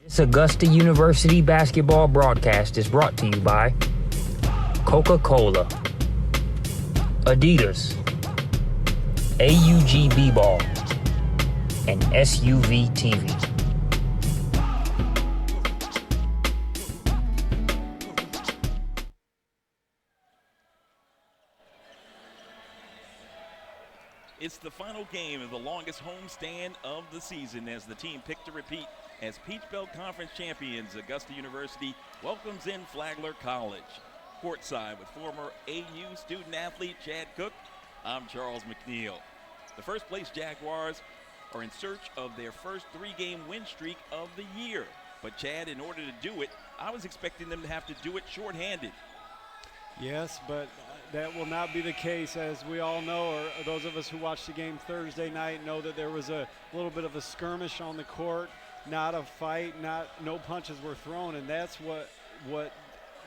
This Augusta University basketball broadcast is brought to you by Coca-Cola, Adidas, AUG B-Ball, and SUV TV. It's the final game of the longest homestand of the season as the team picked to repeat as Peach Belt Conference champions. Augusta University welcomes in Flagler College. Courtside with former AU student-athlete Chad Cook, I'm Charles McNeil. The first-place Jaguars are in search of their first three-game win streak of the year. But Chad, in order to do it, I was expecting them to have to do it shorthanded. Yes, but that will not be the case. As we all know, or those of us who watched the game Thursday night know that there was a little bit of a skirmish on the court, not a fight, no punches were thrown, and that's what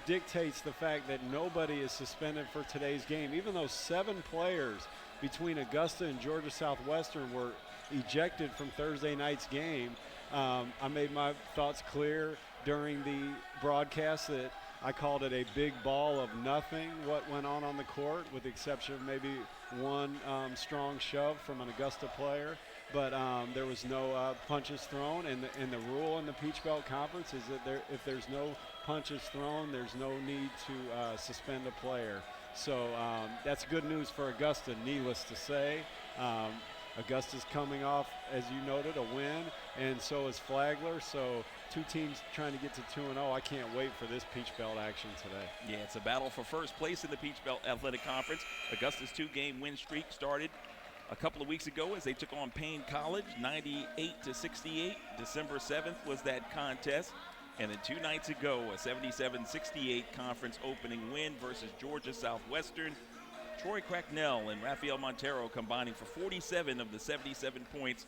dictates the fact that nobody is suspended for today's game. Even though 7 players between Augusta and Georgia Southwestern were ejected from Thursday night's game, I made my thoughts clear during the broadcast that I called it a big ball of nothing, what went on the court, with the exception of maybe one strong shove from an Augusta player. But there was no punches thrown, and the rule in the Peach Belt Conference is that if there's no punches thrown, there's no need to suspend a player. So that's good news for Augusta, needless to say. Augusta's coming off, as you noted, a win, and so is Flagler. So 2 teams trying to get to 2-0. I can't wait for this Peach Belt action today. Yeah, it's a battle for first place in the Peach Belt Athletic Conference. Augusta's 2-game win streak started a couple of weeks ago as they took on Payne College, 98-68. December 7th was that contest. And then 2 nights ago, a 77-68 conference opening win versus Georgia Southwestern. Troy Cracknell and Rafael Montero combining for 47 of the 77 points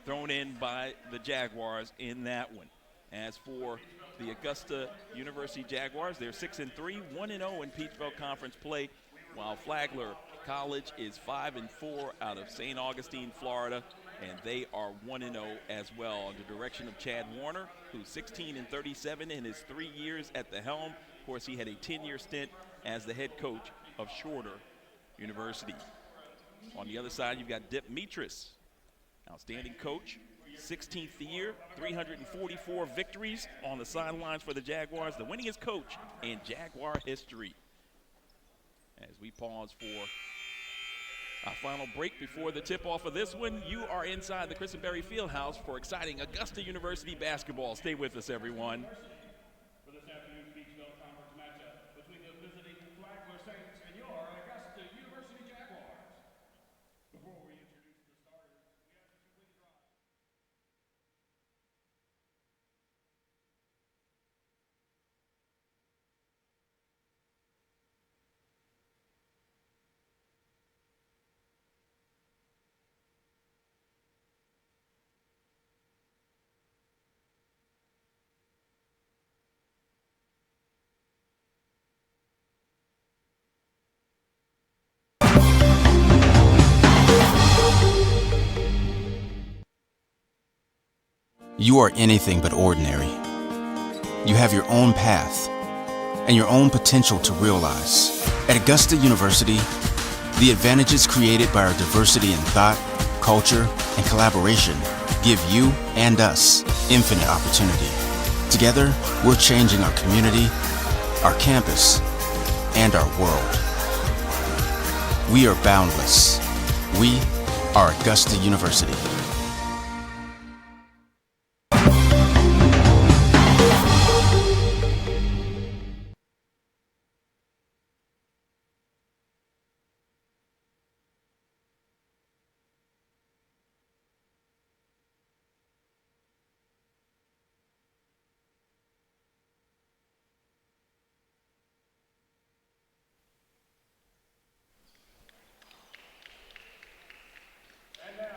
thrown in by the Jaguars in that one. As for the Augusta University Jaguars, they're 6-3, 1-0 in Peach Belt Conference play, while Flagler College is 5-4 out of St. Augustine, Florida, and they are 1-0 as well under direction of Chad Warner, who's 16-37 in his 3 years at the helm. Of course, he had a 10-year stint as the head coach of Shorter University. On the other side, you've got Dip Mitras, outstanding coach, 16th year, 344 victories on the sidelines for the Jaguars, the winningest coach in Jaguar history. As we pause for our final break before the tip-off of this one, you are inside the Christenberry Fieldhouse for exciting Augusta University basketball. Stay with us, everyone. For this afternoon's Peach Belt Conference matchup between the visiting Flagler Saints and your Augusta University Jaguars. Before we introduce the starters, we ask that you please rise. You are anything but ordinary. You have your own path and your own potential to realize. At Augusta University, the advantages created by our diversity in thought, culture, and collaboration give you and us infinite opportunity. Together, we're changing our community, our campus, and our world. We are boundless. We are Augusta University.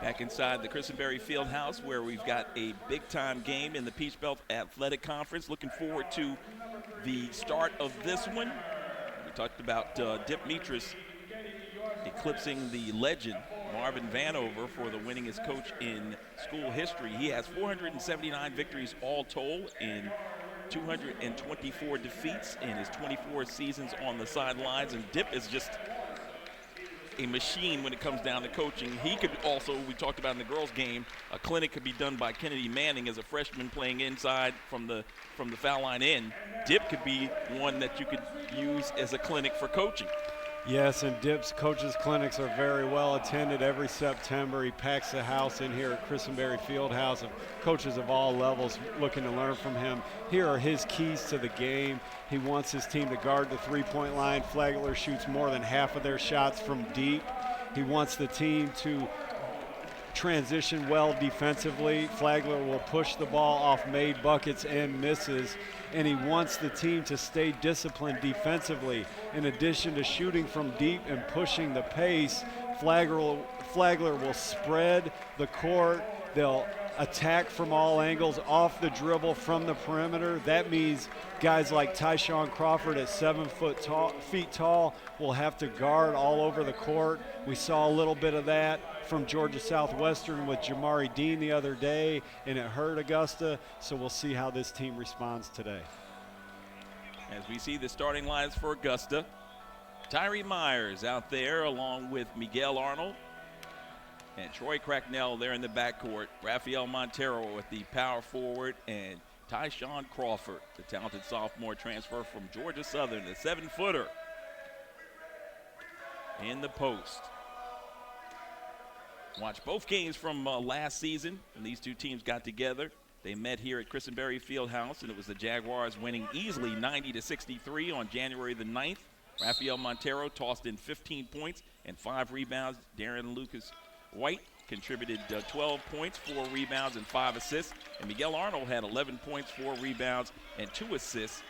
Back inside the Christenberry Fieldhouse, where we've got a big-time game in the Peach Belt Athletic Conference. Looking forward to the start of this one. We talked about Dip Mitras eclipsing the legend Marvin Vanover for the winningest coach in school history. He has 479 victories all told in 224 defeats in his 24 seasons on the sidelines. And Dip is just a machine when it comes down to coaching. He could also, we talked about in the girls' game, a clinic could be done by Kennedy Manning as a freshman playing inside from the foul line in. Dip could be one that you could use as a clinic for coaching. Yes, and Dip's coaches' clinics are very well attended every September. He packs the house in here at Christenberry Fieldhouse of coaches of all levels looking to learn from him. Here are his keys to the game. He wants his team to guard the three-point line. Flagler shoots more than half of their shots from deep. He wants the team to transition well defensively. Flagler will push the ball off made buckets and misses, and he wants the team to stay disciplined defensively. In addition to shooting from deep and pushing the pace, Flagler will spread the court. They'll attack from all angles, off the dribble, from the perimeter. That means guys like Tyshawn Crawford at 7 feet tall will have to guard all over the court. We saw a little bit of that from Georgia Southwestern with Jamari Dean the other day, and it hurt Augusta, so we'll see how this team responds today. As we see the starting lines for Augusta, Tyree Myers out there along with Miguel Arnold and Troy Cracknell there in the backcourt. Rafael Montero at the power forward, and Tyshawn Crawford, the talented sophomore transfer from Georgia Southern, the 7-footer in the post. Watch both games from last season when these two teams got together. They met here at Christenberry Fieldhouse, and it was the Jaguars winning easily 90-63 on January the 9th. Rafael Montero tossed in 15 points and 5 rebounds. Darren Lucas White contributed 12 points, 4 rebounds, and 5 assists. And Miguel Arnold had 11 points, 4 rebounds, and 2 assists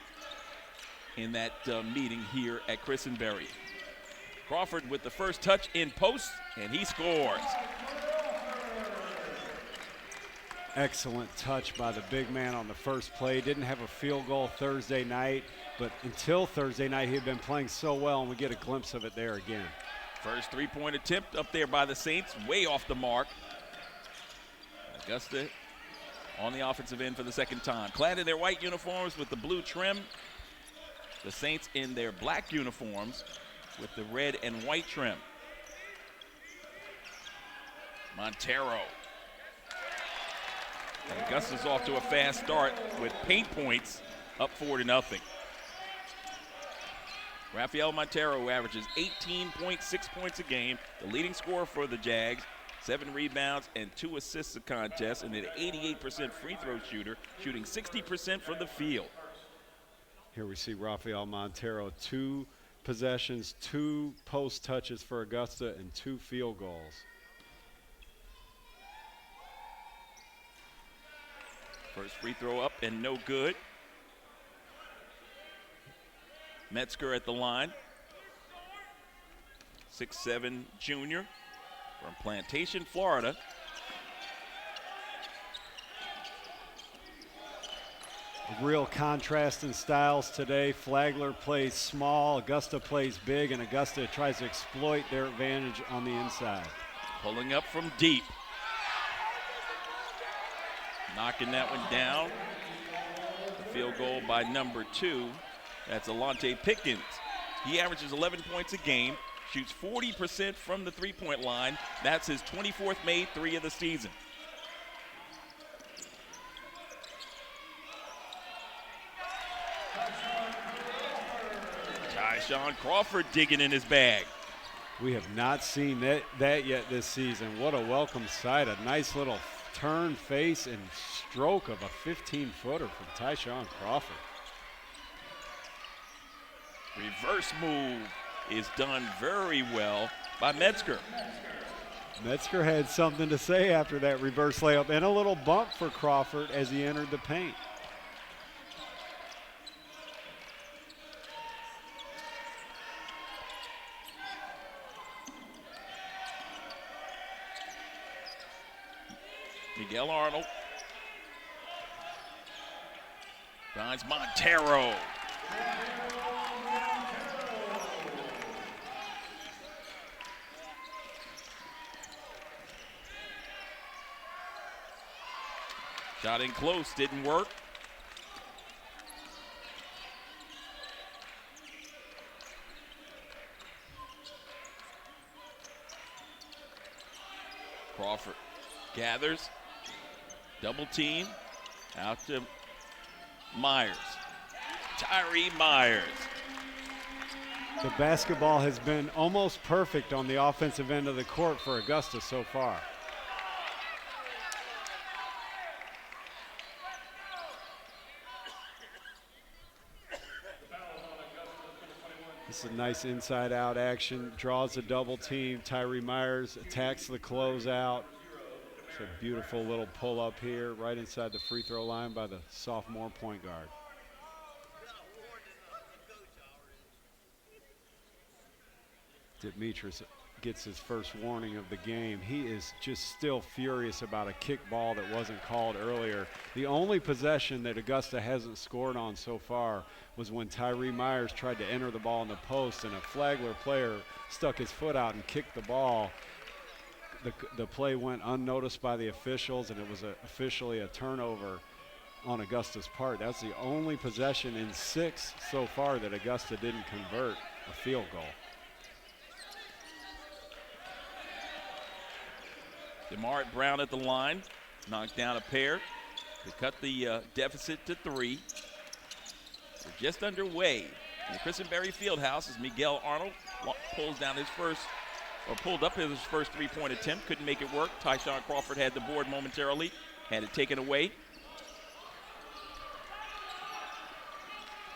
in that meeting here at Christenberry. Crawford with the first touch in post, and he scores. Excellent touch by the big man on the first play. Didn't have a field goal Thursday night, but until Thursday night he had been playing so well, and we get a glimpse of it there again. First three-point attempt up there by the Saints, way off the mark. Augusta on the offensive end for the second time. Clad in their white uniforms with the blue trim. The Saints in their black uniforms with the red and white trim. Montero. And Augusta's off to a fast start with paint points up 4-0. Rafael Montero averages 18.6 points a game, the leading scorer for the Jags, 7 rebounds and 2 assists a contest, and an 88% free throw shooter, shooting 60% from the field. Here we see Rafael Montero, 2 possessions, 2 post touches for Augusta, and 2 field goals. First free throw up and no good. Metzger at the line. 6'7" junior from Plantation, Florida. A real contrast in styles today. Flagler plays small, Augusta plays big, and Augusta tries to exploit their advantage on the inside. Pulling up from deep. Knocking that one down. The field goal by number 2. That's Alante Pickens. He averages 11 points a game, shoots 40% from the three-point line. That's his 24th made 3 of the season. Tyshawn Crawford digging in his bag. We have not seen that yet this season. What a welcome sight. A nice little turn, face, and stroke of a 15-footer from Tyshawn Crawford. Reverse move is done very well by Metzger. Metzger had something to say after that reverse layup, and a little bump for Crawford as he entered the paint. Miguel Arnold finds Montero. Shot in close, didn't work. Crawford gathers, double team, out to Myers. Tyree Myers. The basketball has been almost perfect on the offensive end of the court for Augusta so far. This is a nice inside-out action. Draws a double team. Tyree Myers attacks the closeout. It's a beautiful little pull-up here right inside the free throw line by the sophomore point guard. Demetrius gets his first warning of the game. He is just still furious about a kick ball that wasn't called earlier. The only possession that Augusta hasn't scored on so far was when Tyree Myers tried to enter the ball in the post and a Flagler player stuck his foot out and kicked the ball. The play went unnoticed by the officials, and it was officially a turnover on Augusta's part. That's the only possession in 6 so far that Augusta didn't convert a field goal. DeMart Brown at the line, knocked down a pair to cut the deficit to 3. We're just underway in the Christenberry Fieldhouse as Miguel Arnold pulled up his first 3-point attempt, couldn't make it work. Tyshawn Crawford had the board momentarily, had it taken away.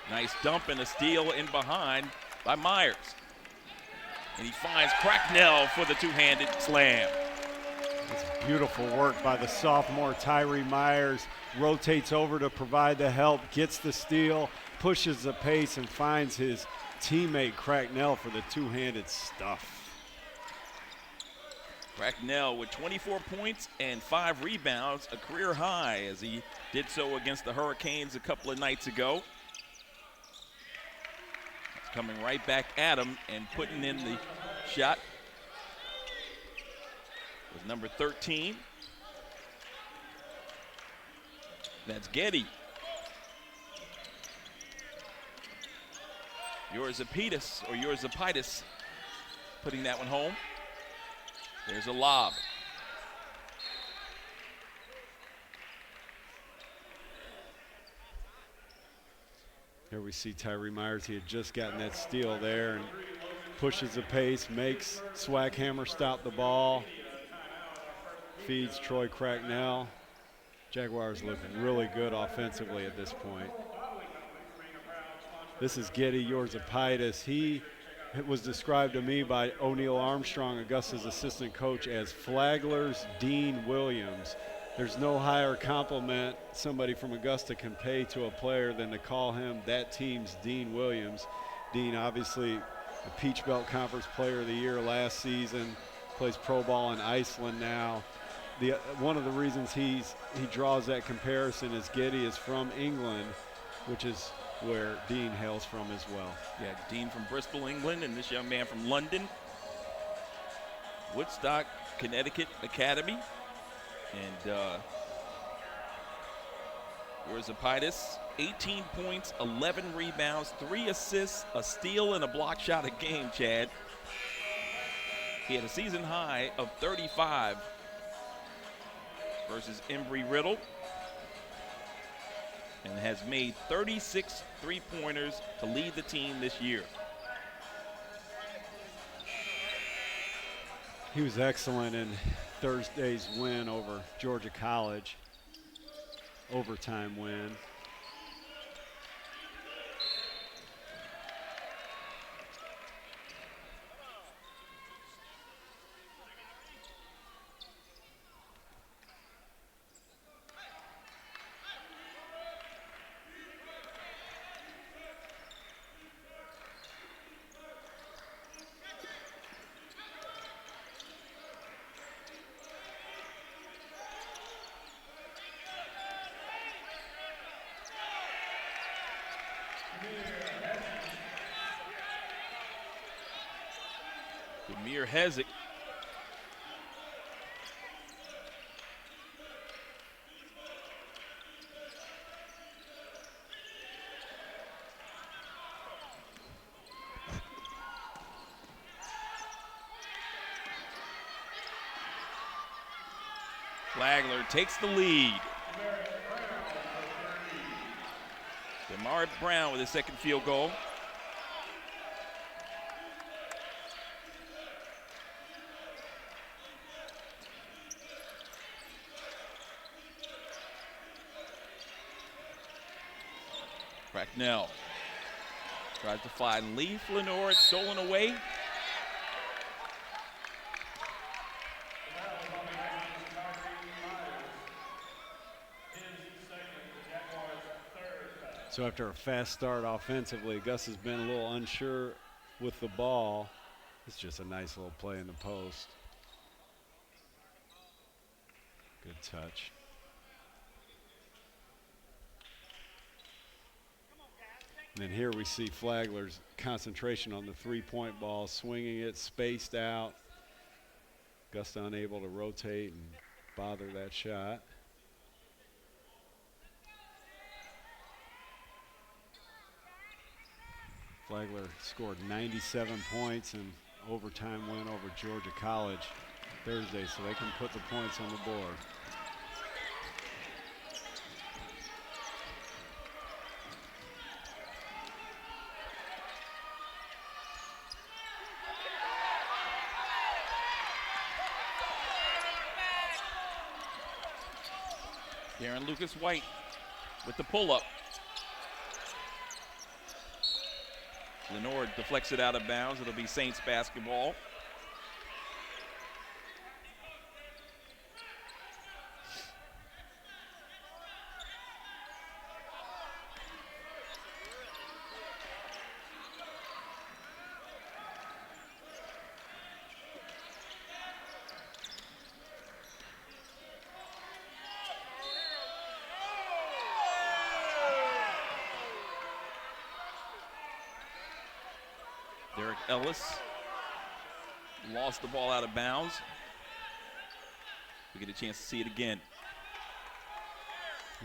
Nice dump and a steal in behind by Myers. And he finds Cracknell for the two-handed slam. It's beautiful work by the sophomore Tyree Myers. Rotates over to provide the help, gets the steal, pushes the pace, and finds his teammate Cracknell for the two-handed stuff. Cracknell with 24 points and 5 rebounds, a career high, as he did so against the Hurricanes a couple of nights ago. He's coming right back at him and putting in the shot with number 13. That's Getty. Yorzapidis putting that one home. There's a lob. Here we see Tyree Myers. He had just gotten that steal there and pushes the pace, makes Swackhammer stop the ball, feeds Troy Cracknell. Jaguars look really good offensively at this point. This is Getty Yorzapidis. He was described to me by O'Neal Armstrong, Augusta's assistant coach, as Flagler's Dean Williams. There's no higher compliment somebody from Augusta can pay to a player than to call him that team's Dean Williams. Dean, obviously, the Peach Belt Conference Player of the Year last season, plays pro ball in Iceland now. One of the reasons he draws that comparison is Getty is from England, which is where Dean hails from as well. Yeah, Dean from Bristol, England, and this young man from London. Woodstock, Connecticut Academy. And Yorzapidis, 18 points, 11 rebounds, 3 assists, a steal, and a block shot a game, Chad. He had a season high of 35 versus Embry-Riddle, and has made 36 three-pointers to lead the team this year. He was excellent in Thursday's win over Georgia College, overtime win. Demir Hezek. Flagler takes the lead. Demar Brown with his second field goal. Cracknell tries to find Lee Flanor. It's stolen away. So after a fast start offensively, Gus has been a little unsure with the ball. It's just a nice little play in the post. Good touch. And then here we see Flagler's concentration on the three-point ball, swinging it, spaced out. Augusta unable to rotate and bother that shot. Flagler scored 97 points in overtime win over Georgia College Thursday, so they can put the points on the board. Darren Lucas White with the pull-up. Lenore deflects it out of bounds. It'll be Saints basketball. Derek Ellis lost the ball out of bounds. We get a chance to see it again.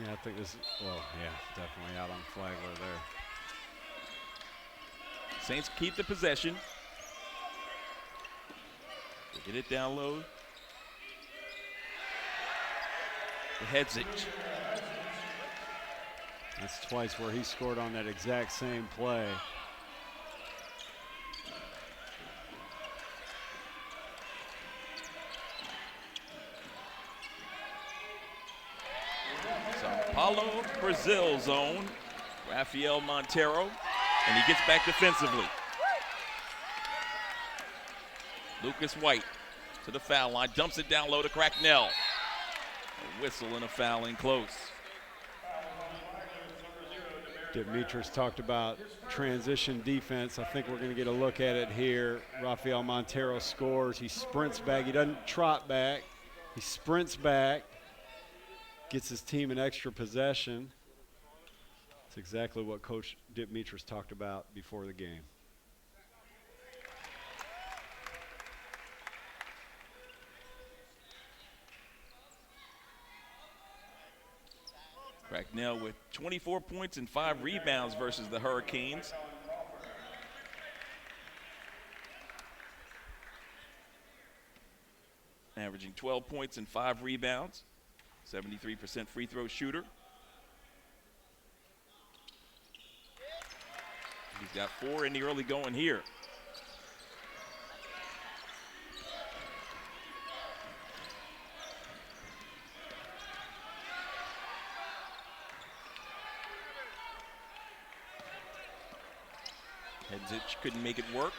Yeah, I think this, well, yeah, definitely out on Flagler there. Saints keep the possession. We'll get it down low. Hedzik. That's twice where he scored on that exact same play. Paulo Brazil zone, Rafael Montero, and he gets back defensively. Lucas White to the foul line, dumps it down low to Cracknell. A whistle and a foul in close. Demetrius talked about transition defense. I think we're going to get a look at it here. Rafael Montero scores. He sprints back. He doesn't trot back. He sprints back. Gets his team an extra possession. It's exactly what Coach Demetrius talked about before the game. Cracknell with 24 points and 5 rebounds versus the Hurricanes. Averaging 12 points and 5 rebounds. 73% free throw shooter. He's got 4 in the early going here. Hedzik couldn't make it work.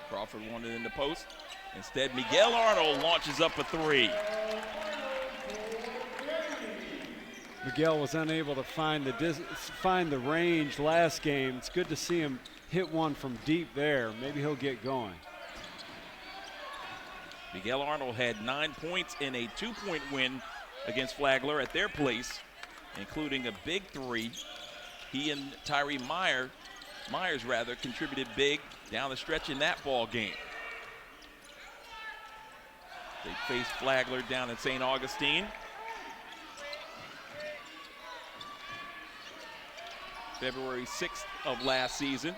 Crawford wanted in the post. Instead, Miguel Arnold launches up a 3. Miguel was unable to find the range last game. It's good to see him hit one from deep there. Maybe he'll get going. Miguel Arnold had 9 points in a 2-point win against Flagler at their place, including a big 3. He and Tyree Myers contributed big down the stretch in that ball game. They faced Flagler down at St. Augustine. February 6th of last season.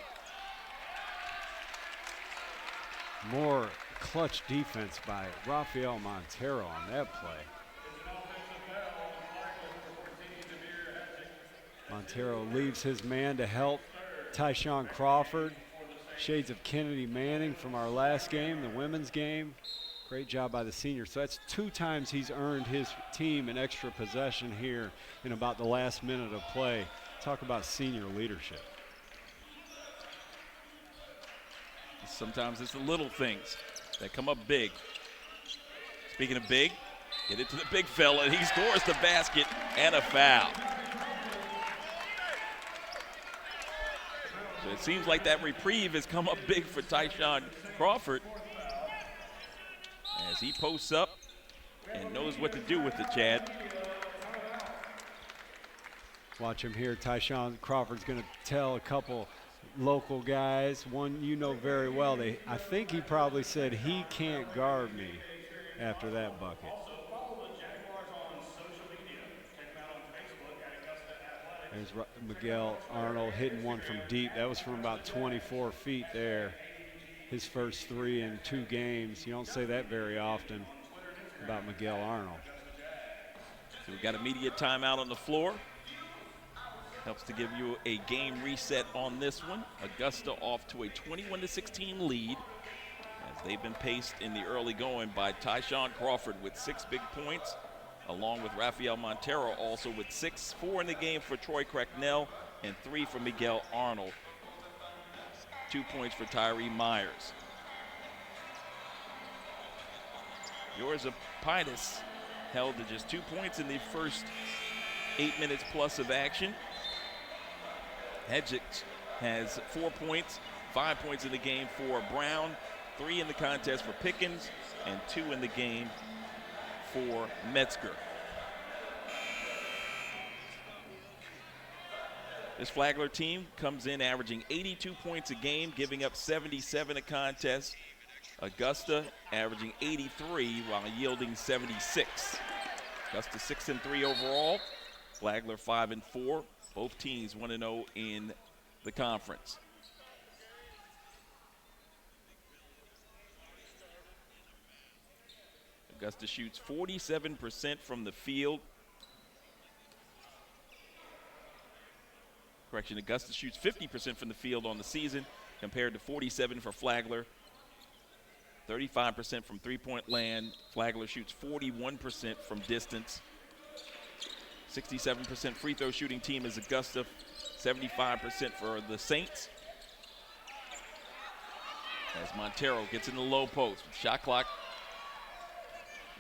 More clutch defense by Rafael Montero on that play. Montero leaves his man to help Tyshawn Crawford. Shades of Kennedy Manning from our last game, the women's game. Great job by the senior. So that's 2 times he's earned his team an extra possession here in about the last minute of play. Talk about senior leadership. Sometimes it's the little things that come up big. Speaking of big, get it to the big fella, and he scores the basket and a foul. So it seems like that reprieve has come up big for Tyshawn Crawford as he posts up and knows what to do with it, Chad. Watch him here. Tyshawn Crawford's going to tell a couple local guys, one you know very well. I think he probably said he can't guard me after that bucket. There's Miguel Arnold hitting one from deep. That was from about 24 feet there. His first 3 in 2 games. You don't say that very often about Miguel Arnold. So we got immediate timeout on the floor. Helps to give you a game reset on this one. Augusta off to a 21-16 lead as they've been paced in the early going by Tyshawn Crawford with 6 big points, along with Rafael Montero also with 6, 4 in the game for Troy Cracknell, and 3 for Miguel Arnold. 2 points for Tyree Myers. Yours of Pinus held to just 2 points in the first 8 minutes plus of action. Hedges has 4 points, 5 points in the game for Brown, 3 in the contest for Pickens, and 2 in the game for Metzger. This Flagler team comes in averaging 82 points a game, giving up 77 a contest. Augusta averaging 83 while yielding 76. Augusta 6-3 overall. Flagler 5-4. Both teams 1-0 in the conference. Augusta shoots 47% from the field. Correction, Augusta shoots 50% from the field on the season compared to 47 for Flagler. 35% from three-point land. Flagler shoots 41% from distance. 67% free throw shooting team is Augusta, 75% for the Saints. As Montero gets in the low post, shot clock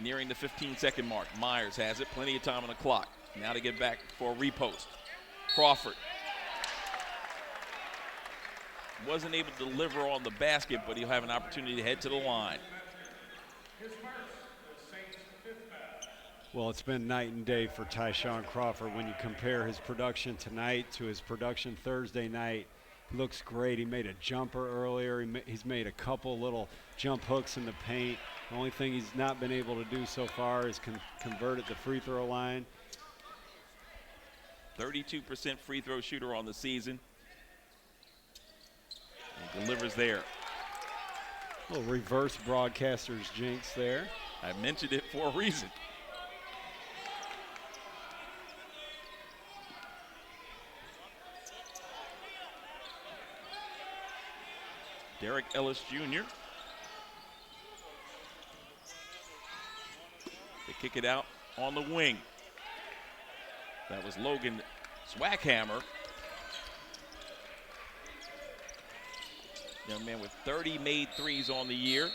nearing the 15-second mark. Myers has it, plenty of time on the clock. Now to get back for a repost. Crawford wasn't able to deliver on the basket, but he'll have an opportunity to head to the line. Well, it's been night and day for Tyshawn Crawford when you compare his production tonight to his production Thursday night. He looks great. He made a jumper earlier. He's made a couple little jump hooks in the paint. The only thing he's not been able to do so far is convert at the free throw line. 32% free throw shooter on the season. He delivers there. A little reverse broadcaster's jinx there. I mentioned it for a reason. Derek Ellis Jr. They kick it out on the wing. That was Logan Swackhammer. Young man with 30 made threes on the year.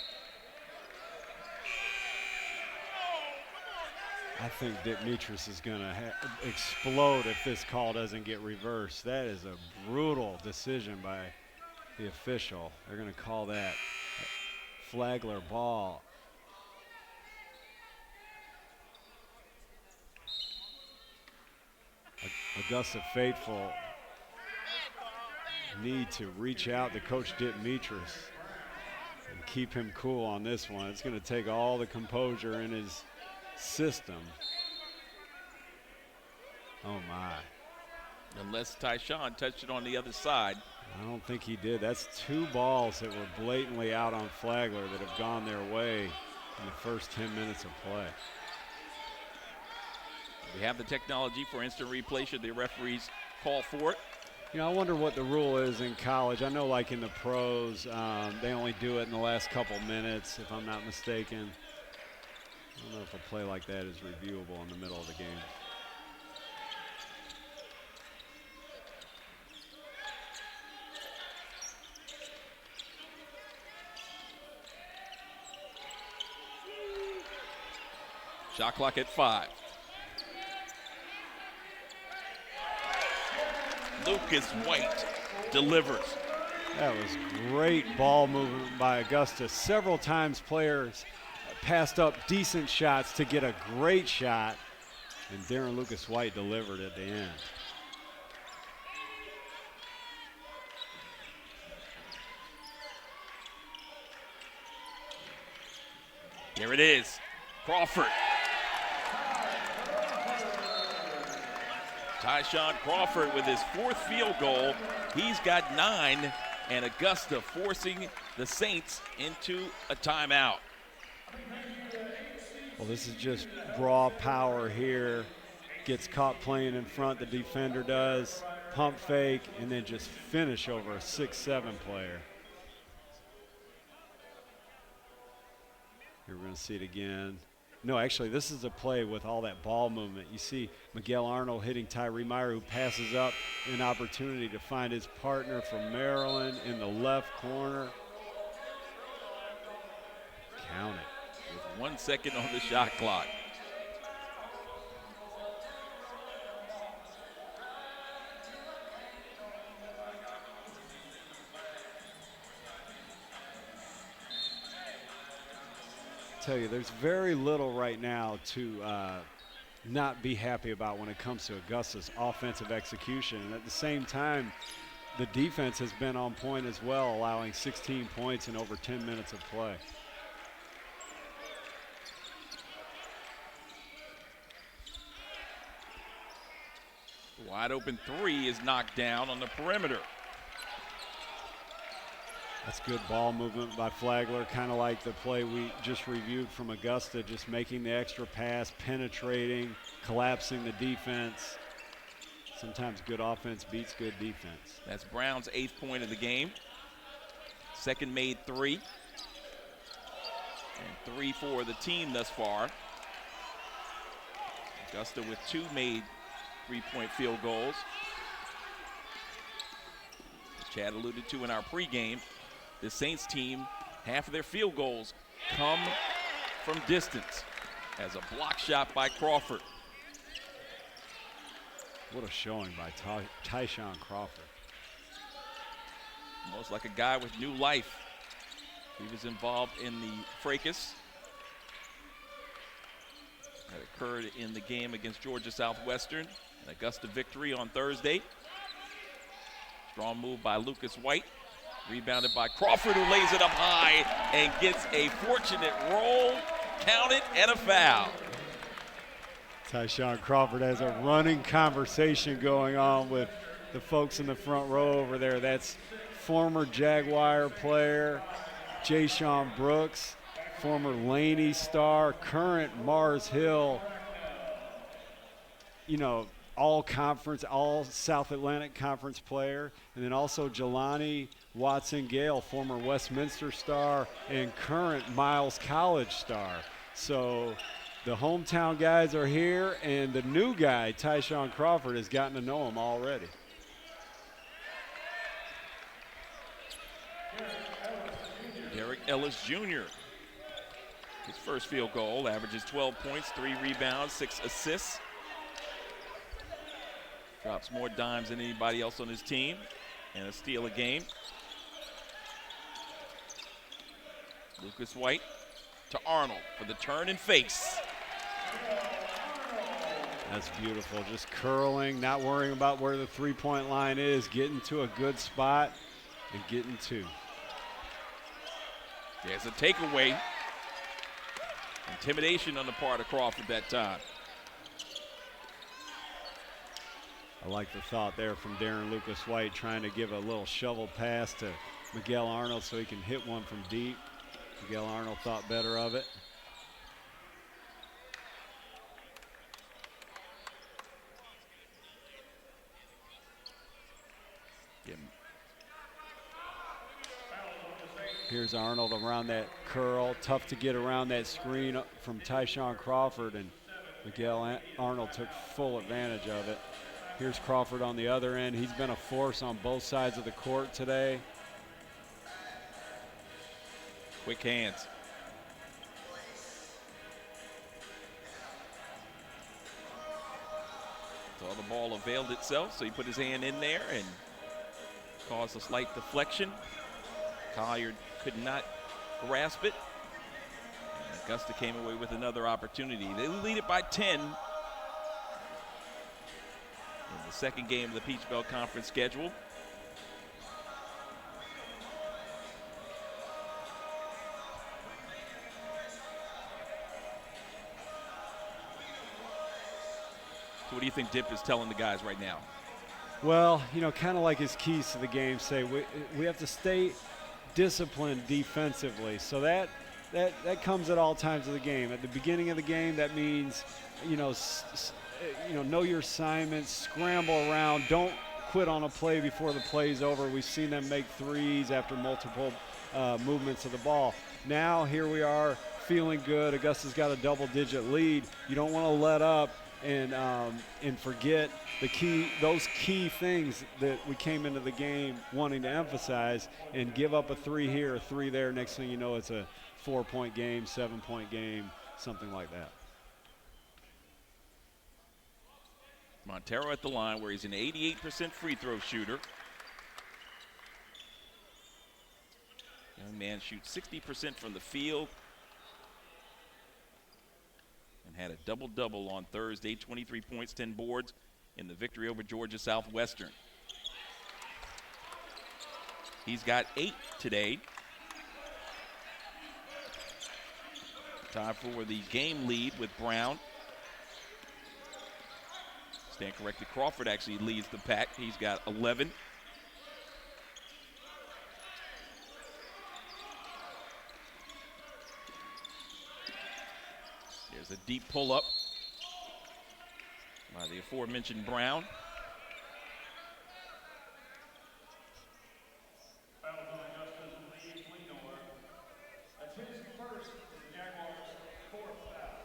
I think Demetris is going to explode if this call doesn't get reversed. That is a brutal decision by the official. They're going to call that Flagler ball. Augusta faithful need to reach out to Coach Demetris and keep him cool on this one. It's going to take all the composure in his system. Oh my. Unless Tyshawn touched it on the other side. I don't think he did. That's 2 balls that were blatantly out on Flagler that have gone their way in the first 10 minutes of play. We have the technology for instant replay should the referees call for it. You know, I wonder what the rule is in college. I know like in the pros, they only do it in the last couple minutes, if I'm not mistaken. I don't know if a play like that is reviewable in the middle of the game. Shot clock at 5. Lucas White delivers. That was great ball movement by Augusta. Several times players passed up decent shots to get a great shot, and Darren Lucas White delivered at the end. Here it is, Crawford. Tyshawn Crawford with his 4th field goal. He's got 9, and Augusta forcing the Saints into a timeout. Well, this is just raw power here. Gets caught playing in front, the defender does. Pump fake, and then just finish over a 6-7 player. Here we're going to see it again. No, actually, this is a play with all that ball movement. You see Miguel Arnold hitting Tyree Meyer, who passes up an opportunity to find his partner from Maryland in the left corner. Count it. With 1 second on the shot clock. Tell you, there's very little right now to not be happy about when it comes to Augusta's offensive execution. And at the same time, the defense has been on point as well, allowing 16 points in over 10 minutes of play. Wide open 3 is knocked down on the perimeter. That's good ball movement by Flagler, kind of like the play we just reviewed from Augusta, just making the extra pass, penetrating, collapsing the defense. Sometimes good offense beats good defense. That's Brown's 8th point of the game. Second made 3. And 3 for the team thus far. Augusta with 2 made 3-point field goals. As Chad alluded to in our pregame, the Saints team, half of their field goals come from distance as a block shot by Crawford. What a showing by Tyshawn Crawford. Almost like a guy with new life. He was involved in the fracas that occurred in the game against Georgia Southwestern. An Augusta victory on Thursday. Strong move by Lucas White. Rebounded by Crawford, who lays it up high and gets a fortunate roll, counted, and a foul. Tyshawn Crawford has a running conversation going on with the folks in the front row over there. That's former Jaguar player Jay-Sean Brooks, former Laney star, current Mars Hill, you know, all conference, all South Atlantic Conference player, and then also Jelani Watson-Gale, former Westminster star and current Miles College star. So the hometown guys are here, and the new guy, Tyshawn Crawford, has gotten to know him already. Derek Ellis Jr. His first field goal, averages 12 points, 3 rebounds, 6 assists. Drops more dimes than anybody else on his team, and a steal a game. Lucas White to Arnold for the turn and face. That's beautiful, just curling, not worrying about where the three-point line is, getting to a good spot and getting 2. There's a takeaway. Intimidation on the part of Crawford that time. I like the thought there from Darren Lucas White, trying to give a little shovel pass to Miguel Arnold so he can hit one from deep. Miguel Arnold thought better of it. Here's Arnold around that curl. Tough to get around that screen from Tyshawn Crawford, and Miguel Arnold took full advantage of it. Here's Crawford on the other end. He's been a force on both sides of the court today. Quick hands. So the ball availed itself, so he put his hand in there and caused a slight deflection. Collier could not grasp it. And Augusta came away with another opportunity. They lead it by 10 in the second game of the Peach Belt Conference schedule. So what do you think Dip is telling the guys right now? Well, you know, kind of like his keys to the game say, we have to stay disciplined defensively. So that comes at all times of the game. At the beginning of the game, that means, know your assignments, scramble around, don't quit on a play before the play's over. We've seen them make threes after multiple movements of the ball. Now here we are feeling good. Augusta's got a double-digit lead. You don't want to let up and forget those key things that we came into the game wanting to emphasize, and give up a 3 here, a 3 there. Next thing you know, it's a 4-point game, 7-point game, something like that. Montero at the line, where he's an 88% free throw shooter. Young man shoots 60% from the field and had a double-double on Thursday, 23 points, 10 boards in the victory over Georgia Southwestern. He's got 8 today. Time for the game lead with Brown. Stand corrected, Crawford actually leads the pack. He's got 11. There's a deep pull-up by the aforementioned Brown. Fouls on Augusta's lead, Flagler. That's his first, the Jaguars' 4th foul.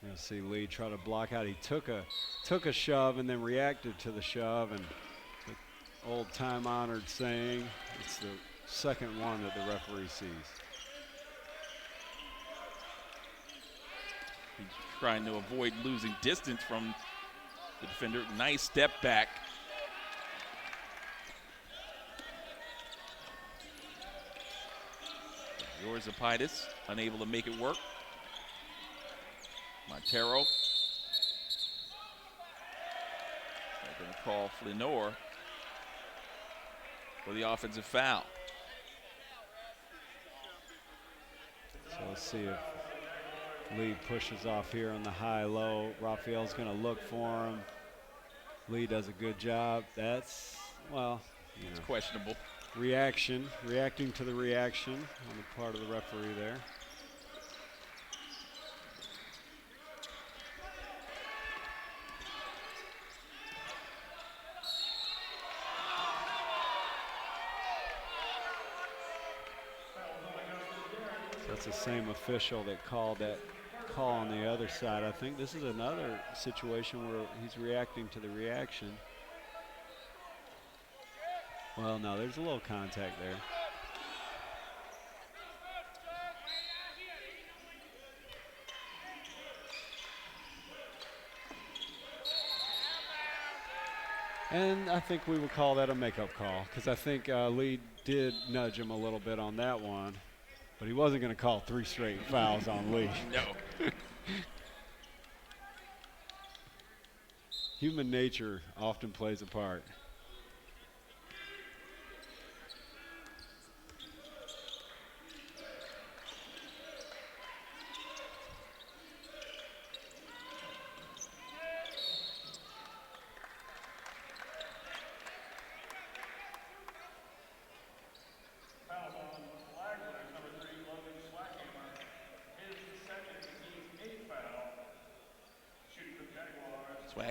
You'll see Lee try to block out. He took a shove and then reacted to the shove, and the old time-honored saying, it's the second one that the referee sees. He's trying to avoid losing distance from the defender. Nice step back. Yorzapaitis unable to make it work. Montero. They're going to call Flanor for the offensive foul. So let's see if Lee pushes off here on the high-low. Raphael's going to look for him. Lee does a good job. That's, well, It's questionable. Reacting to the reaction on the part of the referee there. That's the same official that called that call on the other side. I think this is another situation where he's reacting to the reaction. Well, no, there's a little contact there. And I think we would call that a makeup call, because I think Lee did nudge him a little bit on that one. But he wasn't going to call 3 straight fouls on Lee. No. Human nature often plays a part.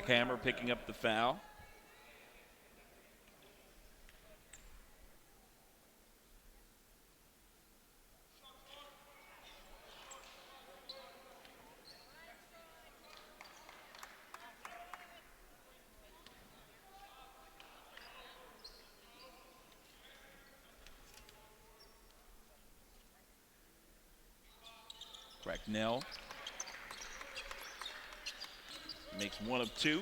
Swackhammer picking up the foul. Cracknell makes one of two.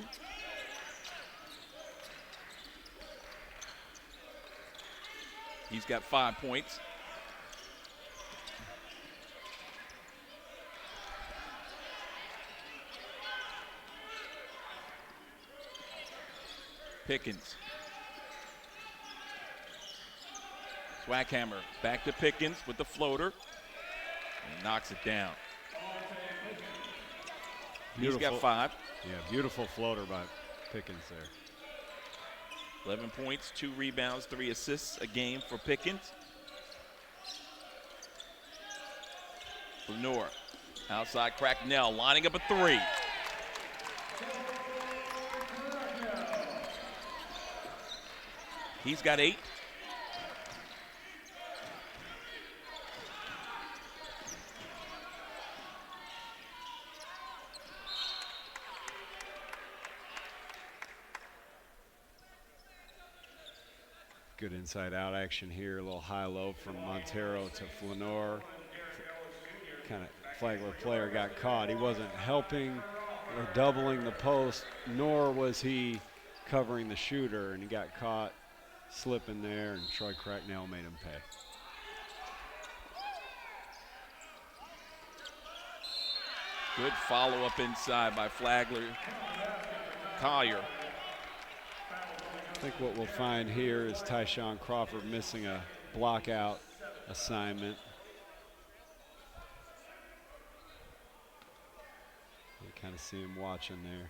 He's got 5 points. Pickens. Swackhammer back to Pickens with the floater. And he knocks it down. Beautiful. He's got 5. Yeah, beautiful floater by Pickens there. 11 points, 2 rebounds, 3 assists a game for Pickens. Lenore outside Cracknell lining up a 3. He's got 8. Good inside-out action here. A little high-low from Montero to Lenore. Kind of Flagler player got caught. He wasn't helping or doubling the post, nor was he covering the shooter, and he got caught slipping there, and Troy Cracknell made him pay. Good follow-up inside by Flagler. Collier. I think what we'll find here is Tyshawn Crawford missing a block-out assignment. You kind of see him watching there.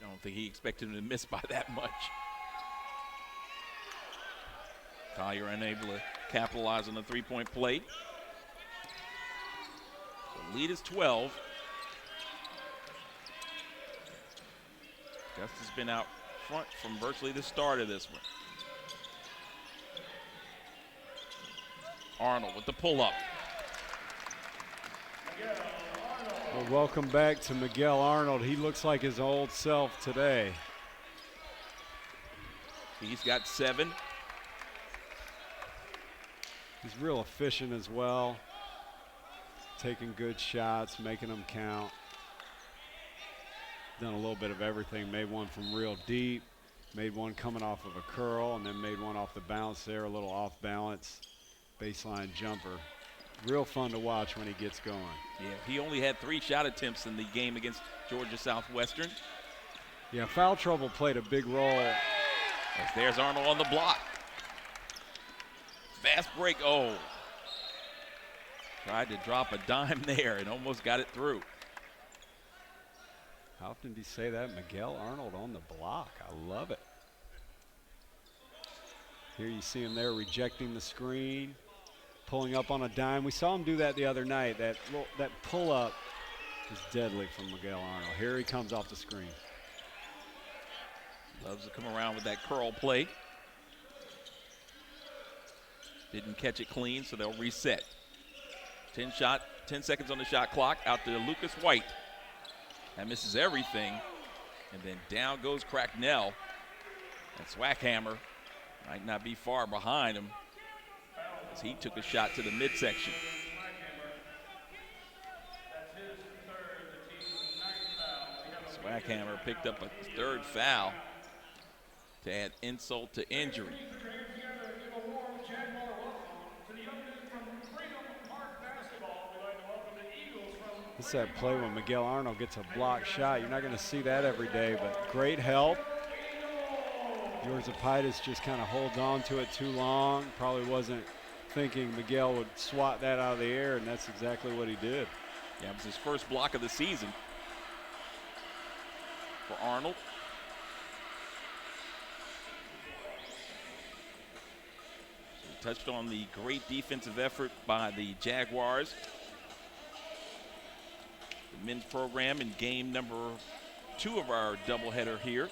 I don't think he expected him to miss by that much. Collier unable to capitalize on the 3-point play. The lead is 12. Augusta's been out front from virtually the start of this one. Arnold with the pull-up. Well, welcome back to Miguel Arnold. He looks like his old self today. He's got 7. He's real efficient as well. Taking good shots, making them count. Done a little bit of everything. Made one from real deep, made one coming off of a curl, and then made one off the bounce there, a little off balance baseline jumper. Real fun to watch when he gets going. Yeah, he only had 3 shot attempts in the game against Georgia Southwestern. Yeah, foul trouble played a big role. As there's Arnold on the block. Fast break, oh. Tried to drop a dime there and almost got it through. How often do you say that? Miguel Arnold on the block. I love it. Here you see him there rejecting the screen, pulling up on a dime. We saw him do that the other night. That pull-up is deadly from Miguel Arnold. Here he comes off the screen. Loves to come around with that curl play. Didn't catch it clean, so they'll reset. 10 seconds on the shot clock. Out to Lucas White. That misses everything. And then down goes Cracknell. And Swackhammer might not be far behind him as he took a shot to the midsection. Swackhammer picked up a 3rd foul to add insult to injury. It's that play when Miguel Arnold gets a block shot. You're not going to see that every day, but great help. Yorzapaitis just kind of holds on to it too long. Probably wasn't thinking Miguel would swat that out of the air, and that's exactly what he did. Yeah, it was his first block of the season for Arnold. So we touched on the great defensive effort by the Jaguars. The men's program in game number 2 of our doubleheader here.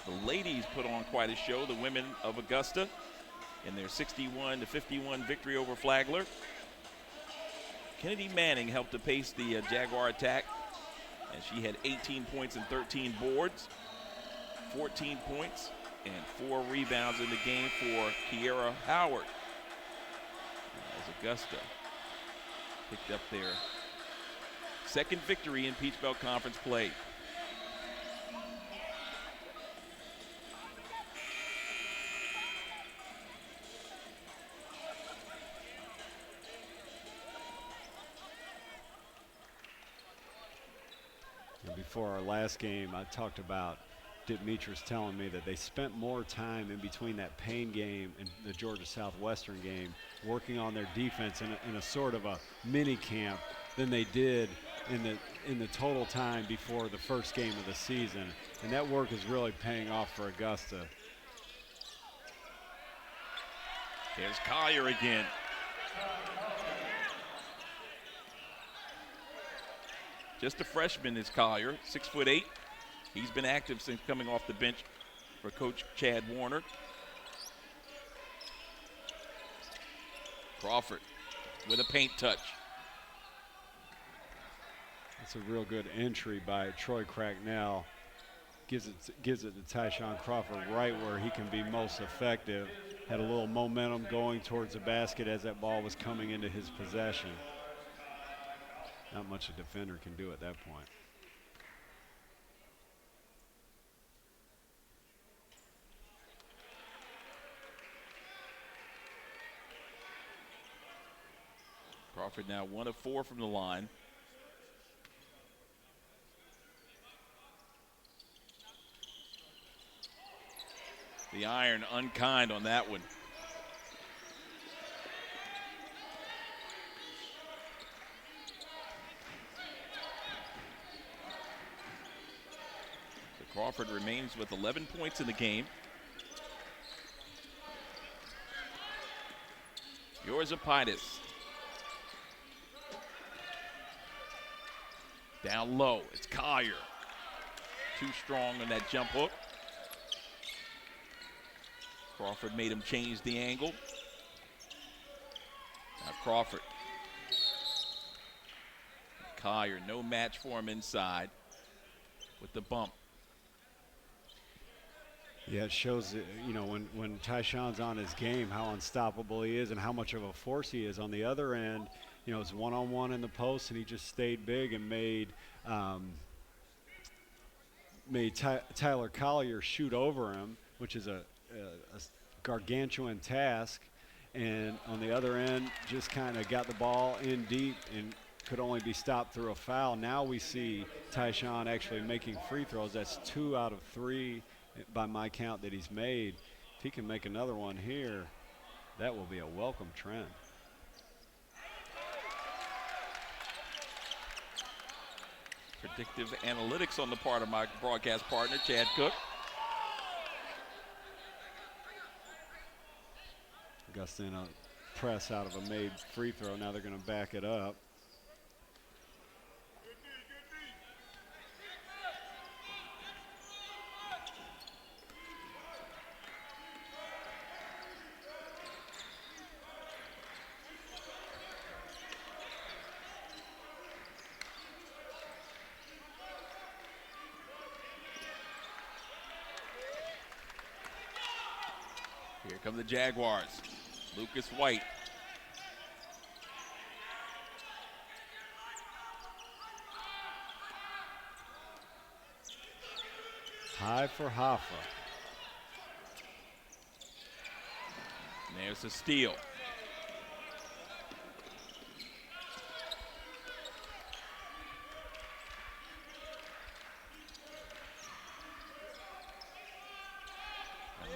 The ladies put on quite a show, the women of Augusta, in their 61-51 victory over Flagler. Kennedy Manning helped to pace the Jaguar attack, and she had 18 points and 13 boards, 14 points, and 4 rebounds in the game for Kiera Howard. As Augusta picked up their second victory in Peach Belt Conference play. Before our last game, I talked about Demetrius telling me that they spent more time in between that Payne game and the Georgia Southwestern game working on their defense in a sort of a mini camp than they did in the total time before the first game of the season. And that work is really paying off for Augusta. Here's Collier again. Just a freshman is Collier, 6'8". He's been active since coming off the bench for Coach Chad Warner. Crawford with a paint touch. That's a real good entry by Troy Cracknell. Gives it to Tyshawn Crawford right where he can be most effective. Had a little momentum going towards the basket as that ball was coming into his possession. Not much a defender can do at that point. Crawford now 1 of 4 from the line. The iron unkind on that one. Crawford remains with 11 points in the game. Yorzapidis. Down low, it's Collier. Too strong on that jump hook. Crawford made him change the angle. Now Crawford. Collier, no match for him inside with the bump. Yeah, it shows, you know, when Tyshawn's on his game, how unstoppable he is and how much of a force he is. On the other end, you know, it's one-on-one in the post, and he just stayed big and made Tyler Collier shoot over him, which is a gargantuan task. And on the other end, just kind of got the ball in deep and could only be stopped through a foul. Now we see Tyshawn actually making free throws. That's 2 out of 3 by my count that he's made. If he can make another one here, that will be a welcome trend. Predictive analytics on the part of my broadcast partner, Chad Cook. Augusta in a press out of a made free throw. Now they're going to back it up. Here come the Jaguars. Lucas White. High for Hoffa. And there's a steal.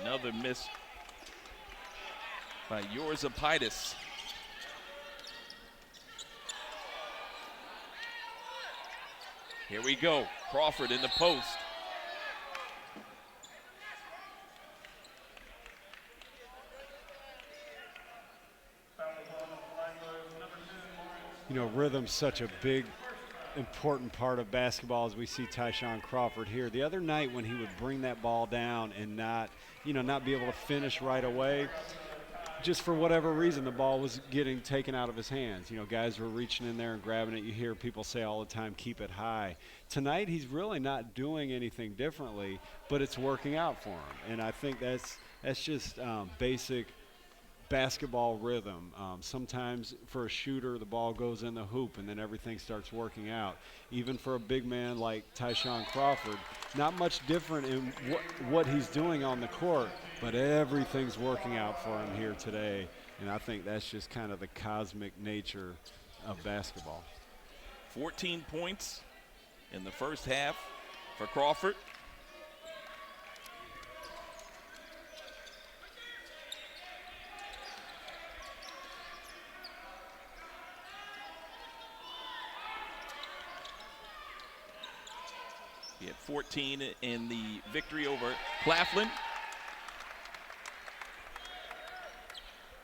Another miss by Yorzapidis. Here we go. Crawford in the post. You know, rhythm's such a big important part of basketball as we see Tyshawn Crawford here. The other night when he would bring that ball down and not be able to finish right away, just for whatever reason, the ball was getting taken out of his hands. Guys were reaching in there and grabbing it. You hear people say all the time, keep it high. Tonight, he's really not doing anything differently, but it's working out for him. And I think that's just basic basketball rhythm. Sometimes for a shooter, the ball goes in the hoop and then everything starts working out. Even for a big man like Tyshawn Crawford, not much different in what he's doing on the court, but everything's working out for him here today. And I think that's just kind of the cosmic nature of basketball. 14 points in the first half for Crawford. He had 14 in the victory over Claflin.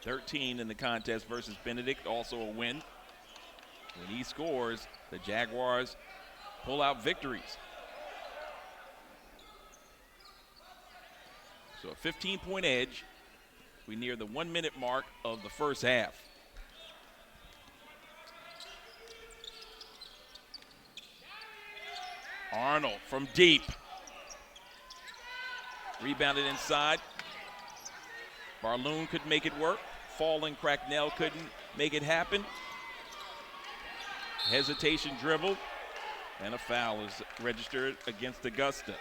13 in the contest versus Benedict, also a win. When he scores, the Jaguars pull out victories. So a 15-point edge. We near the 1 minute mark of the first half. Arnold from deep. Rebounded inside. Barloon could make it work. Falling Cracknell couldn't make it happen. Hesitation dribble. And a foul is registered against Augusta.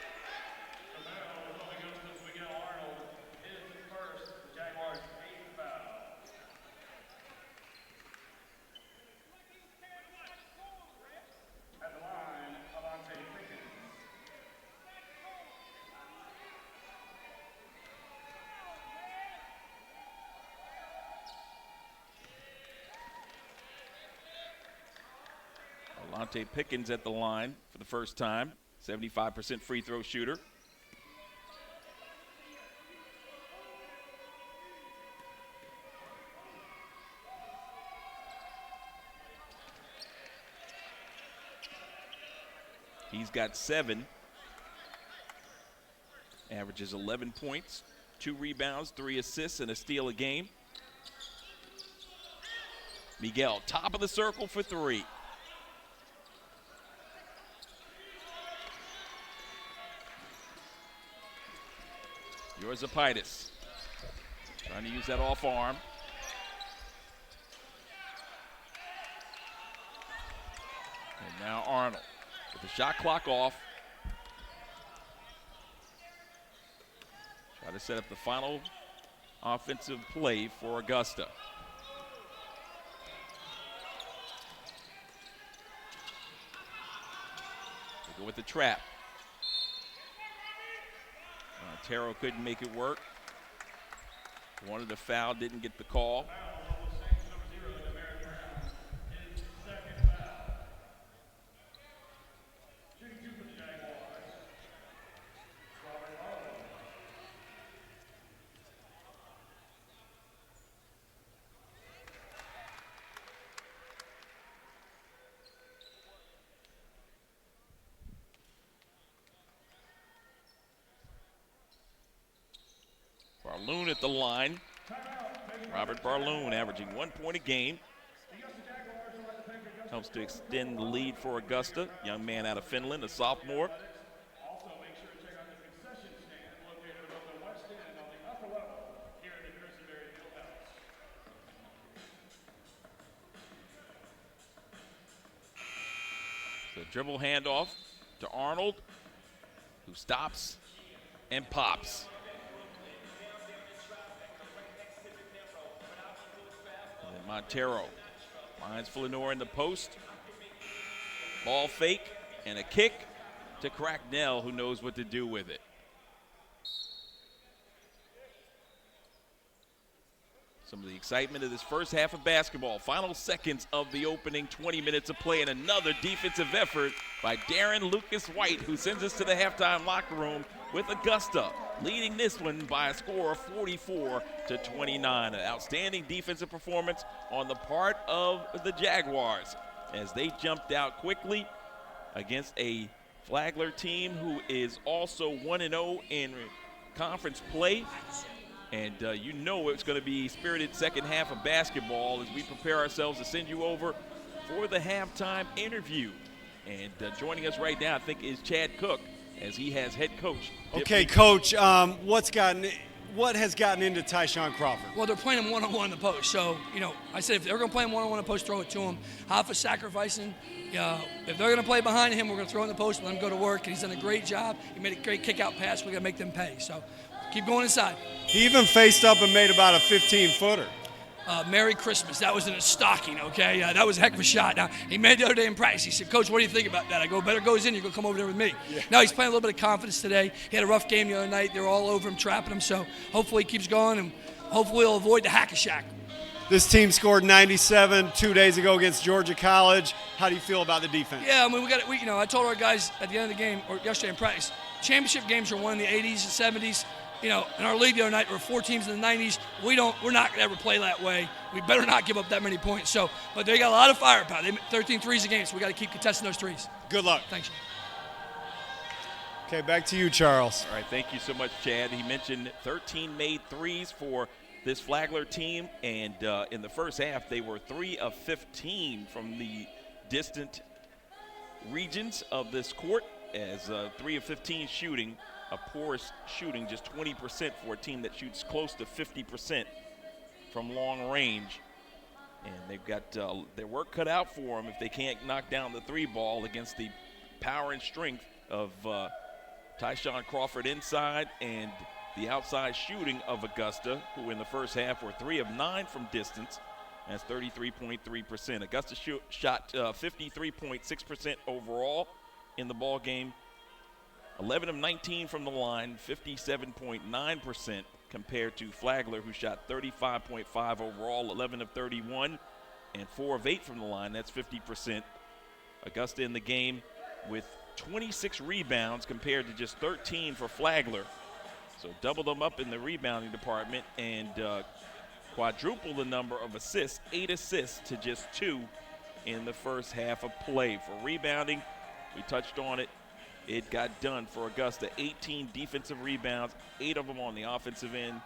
Alante Pickens at the line for the first time, 75% free throw shooter. He's got 7, averages 11 points, 2 rebounds, 3 assists, and a steal a game. Miguel, top of the circle for 3. Zapaitis trying to use that off arm. And now Arnold with the shot clock off. Try to set up the final offensive play for Augusta. They go with the trap. Montero couldn't make it work. Wanted a foul, didn't get the call. Barloon at the line. Robert Barloon averaging 1 point a game. Helps to extend the lead for Augusta. Young man out of Finland, a sophomore. Also, make sure to check out the concession stand located on the west end on the upper level here in the Cruisenberry Fieldhouse. The dribble handoff to Arnold, who stops and pops. And then Montero finds Flanor in the post. Ball fake and a kick to Cracknell, who knows what to do with it. Some of the excitement of this first half of basketball. Final seconds of the opening 20 minutes of play, and another defensive effort by Darren Lucas White, who sends us to the halftime locker room with Augusta, leading this one by a score of 44-29. An outstanding defensive performance on the part of the Jaguars. as they jumped out quickly against a Flagler team who is also 1-0 in conference play. And you know it's going to be spirited second half of basketball as we prepare ourselves to send you over for the halftime interview. And joining us right now, I think, is Chad Cook, as he has head coach. Okay, Coach, what has gotten into Tyshawn Crawford? Well, they're playing him one-on-one in the post. So, I said if they're going to play him one-on-one in the post, throw it to him. Half is sacrificing. If they're going to play behind him, we're going to throw in the post and let him go to work. And he's done a great job. He made a great kick-out pass. We're going to make them pay. So keep going inside. He even faced up and made about a 15-footer. Merry Christmas. That was in a stocking, okay? That was a heck of a shot. Now, he made it the other day in practice. He said, Coach, what do you think about that? I go, better goes in. You're going to come over there with me. Yeah. Now he's playing a little bit of confidence today. He had a rough game the other night. They were all over him, trapping him. So hopefully he keeps going, and hopefully he'll avoid the hack-a-shack. This team scored 97 2 days ago against Georgia College. How do you feel about the defense? Yeah, I mean, I told our guys at the end of the game, or yesterday in practice, championship games are won in the 80s and 70s. In our league the other night, there were 4 teams in the 90s. We're not going to ever play that way. We better not give up that many points. So, but they got a lot of firepower. They 13 threes a game, so we got to keep contesting those threes. Good luck. Thanks. Okay, back to you, Charles. All right, thank you so much, Chad. He mentioned 13 made threes for this Flagler team, and in the first half, they were 3 of 15 from the distant regions of this court, as 3 of 15 shooting. A poor shooting, just 20% for a team that shoots close to 50% from long range. And they've got their work cut out for them if they can't knock down the 3 ball against the power and strength of Tyshawn Crawford inside and the outside shooting of Augusta, who in the first half were 3 of 9 from distance. That's 33.3%. Augusta shot 53.6% overall in the ball game. 11 of 19 from the line, 57.9% compared to Flagler, who shot 35.5 overall, 11 of 31, and 4 of 8 from the line. That's 50%. Augusta in the game with 26 rebounds compared to just 13 for Flagler. So double them up in the rebounding department and quadruple the number of assists, 8 assists to just 2 in the first half of play. For rebounding, we touched on it. It got done for Augusta. 18 defensive rebounds, 8 of them on the offensive end,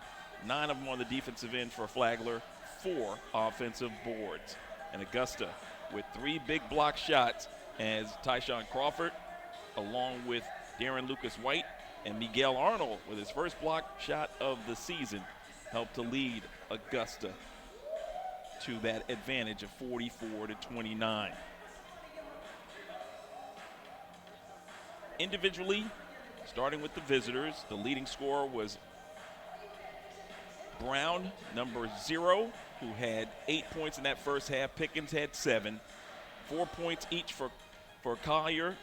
9 of them on the defensive end for Flagler, 4 offensive boards. And Augusta with 3 big block shots as Tyshawn Crawford, along with Darren Lucas White and Miguel Arnold with his first block shot of the season, helped to lead Augusta to that advantage of 44-29. Individually, starting with the visitors, the leading scorer was Brown, number 0, who had 8 points in that first half. Pickens had 7. 4 points each for Collier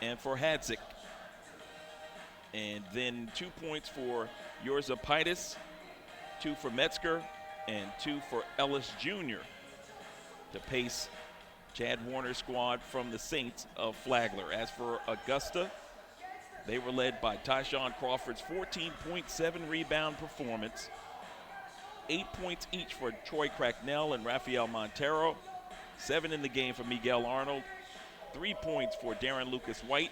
and for Hadzik. And then 2 points for Yorzapaitis, 2 for Metzger, and 2 for Ellis Jr. to pace Chad Warner's squad from the Saints of Flagler. As for Augusta, they were led by Tyshawn Crawford's 14.7 rebound performance, 8 points each for Troy Cracknell and Rafael Montero, 7 in the game for Miguel Arnold, 3 points for Darren Lucas White,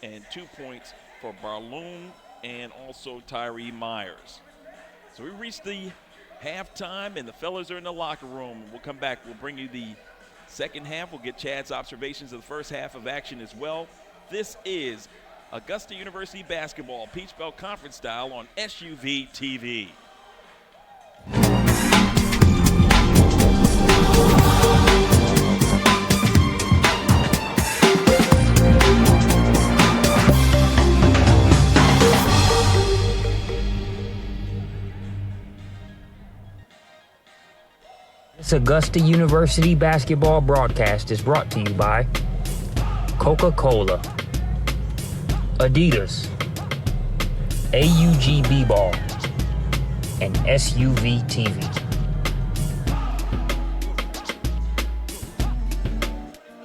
and 2 points for Barloom and also Tyree Myers. So we reached the halftime, and the fellas are in the locker room. We'll come back. We'll bring you the second half. We'll get Chad's observations of the first half of action as well. This is Augusta University basketball, Peach Belt Conference style on SUV TV. This Augusta University basketball broadcast is brought to you by Coca-Cola, Adidas, AUG B-Ball, and SUV TV.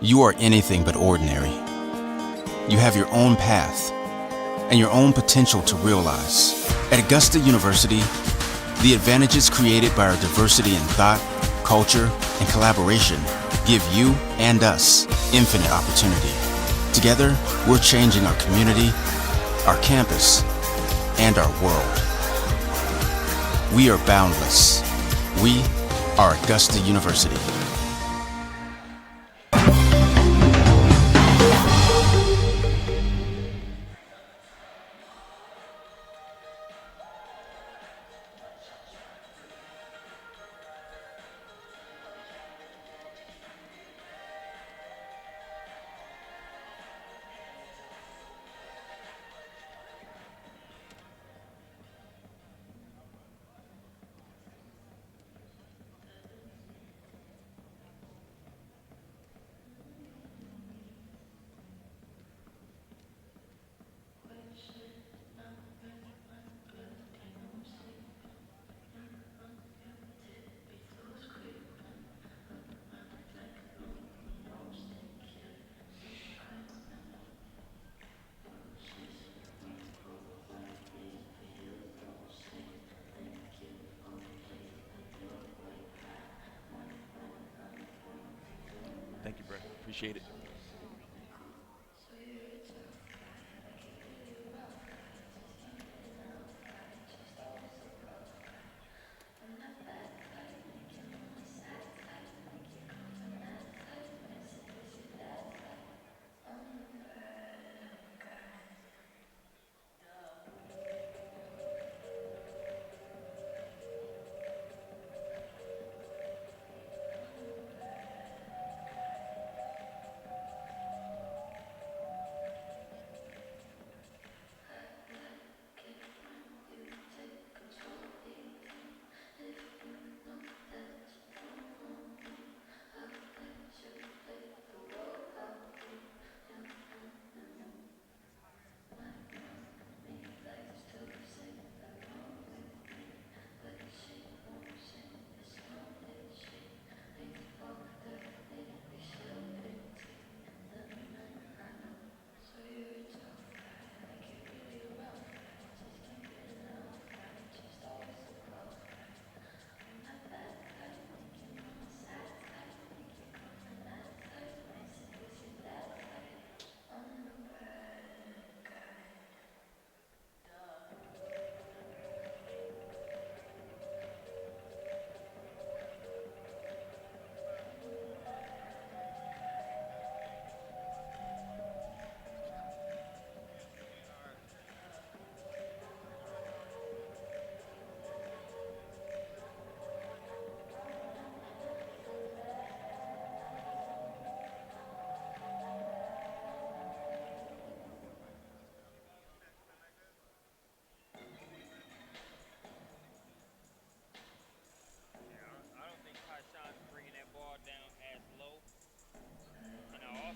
You are anything but ordinary. You have your own path and your own potential to realize. At Augusta University, the advantages created by our diversity in thought, culture, and collaboration give you and us infinite opportunity. Together, we're changing our community, our campus, and our world. We are boundless. We are Augusta University. Thank you, Brett. Appreciate it.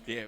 Yeah.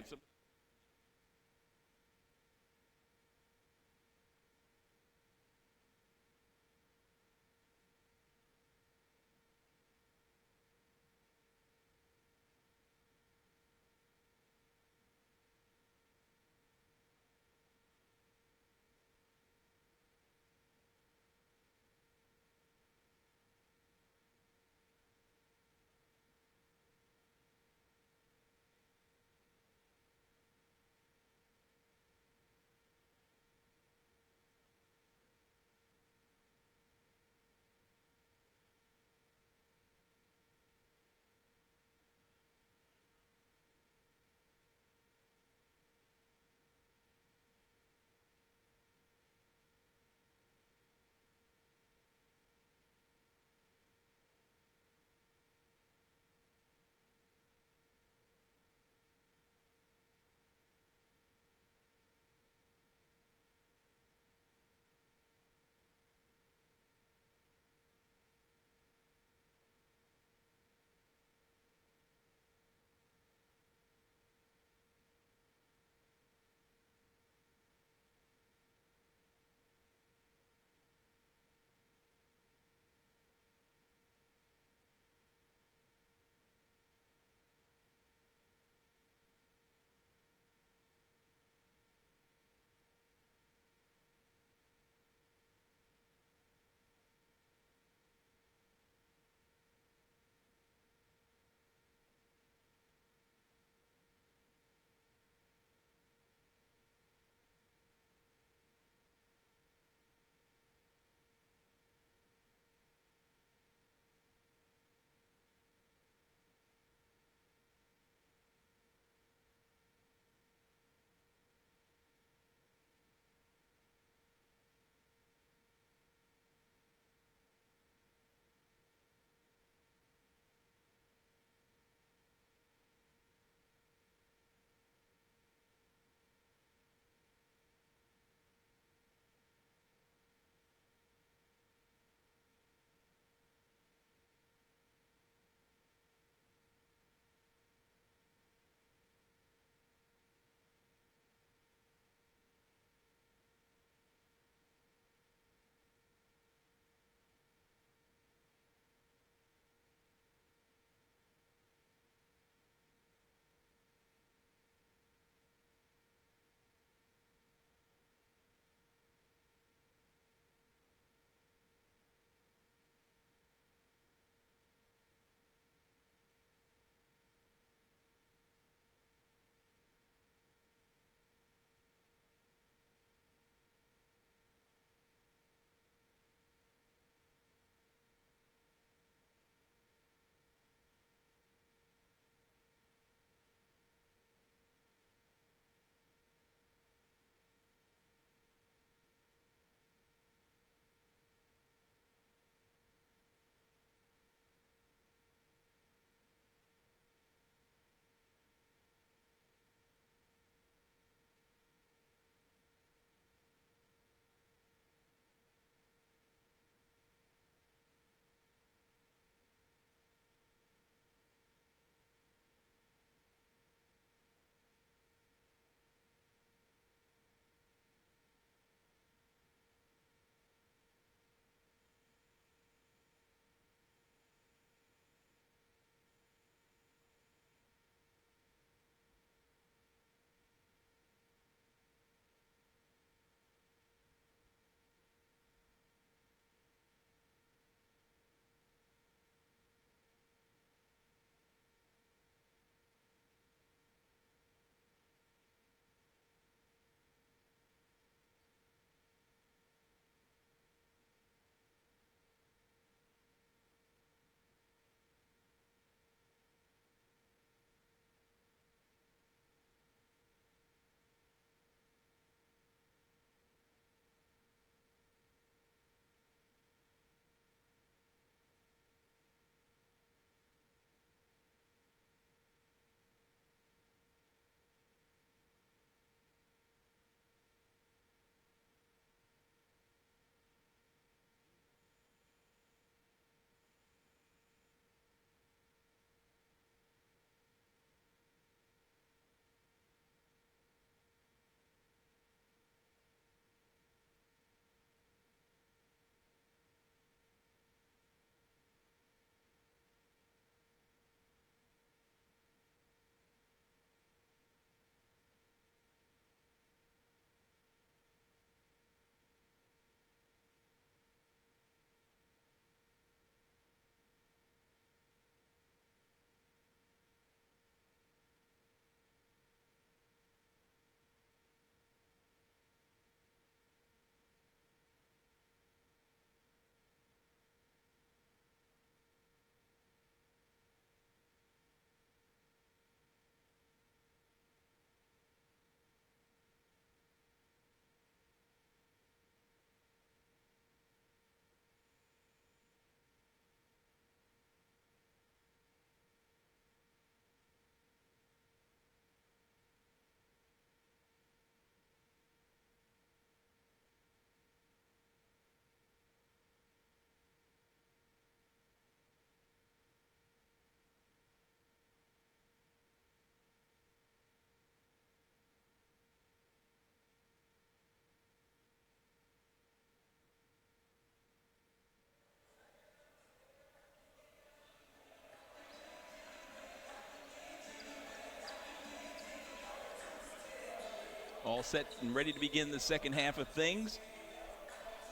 all set and ready to begin the second half of things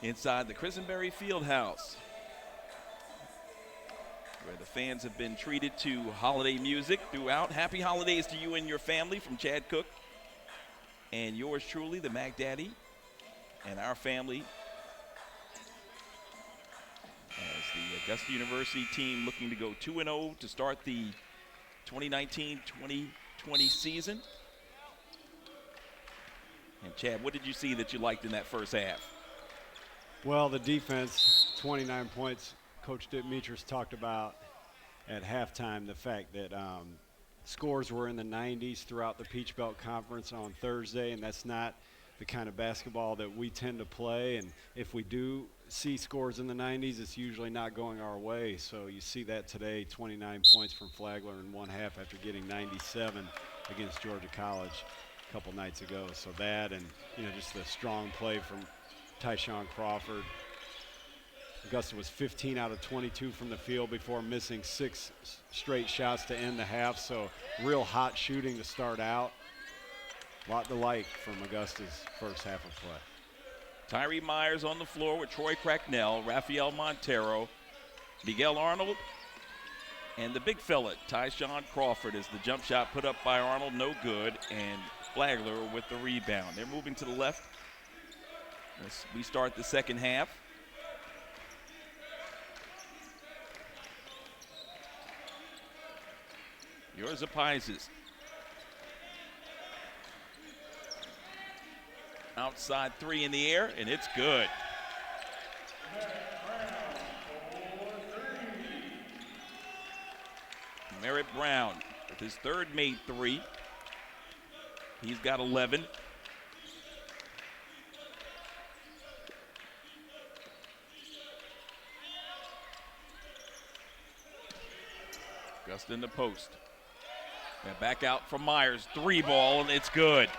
inside the Christenberry Fieldhouse, where the fans have been treated to holiday music throughout. Happy holidays to you and your family from Chad Cook and yours truly, the Mac Daddy, and our family, as the Augusta University team looking to go 2-0 to start the 2019-2020 season. And Chad, what did you see that you liked in that first half? Well, the defense, 29 points. Coach Dimitris talked about at halftime the fact that scores were in the 90s throughout the Peach Belt Conference on Thursday, and that's not the kind of basketball that we tend to play. And if we do see scores in the 90s, it's usually not going our way. So you see that today, 29 points from Flagler in one half after getting 97 against Georgia College a couple nights ago. So that, and just the strong play from Tyshawn Crawford. Augusta was 15 out of 22 from the field before missing 6 straight shots to end the half. So real hot shooting to start out. A lot to like from Augusta's first half of play. Tyree Myers on the floor with Troy Cracknell, Rafael Montero, Miguel Arnold, and the big fella, Tyshawn Crawford, as the jump shot put up by Arnold, no good, and Flagler with the rebound. They're moving to the left as we start the second half. Yours are Pizes. Outside three in the air, and it's good. Merritt Brown with his third made three. He's got 11. Augusta in the post. And back out from Myers, 3 ball, and it's good.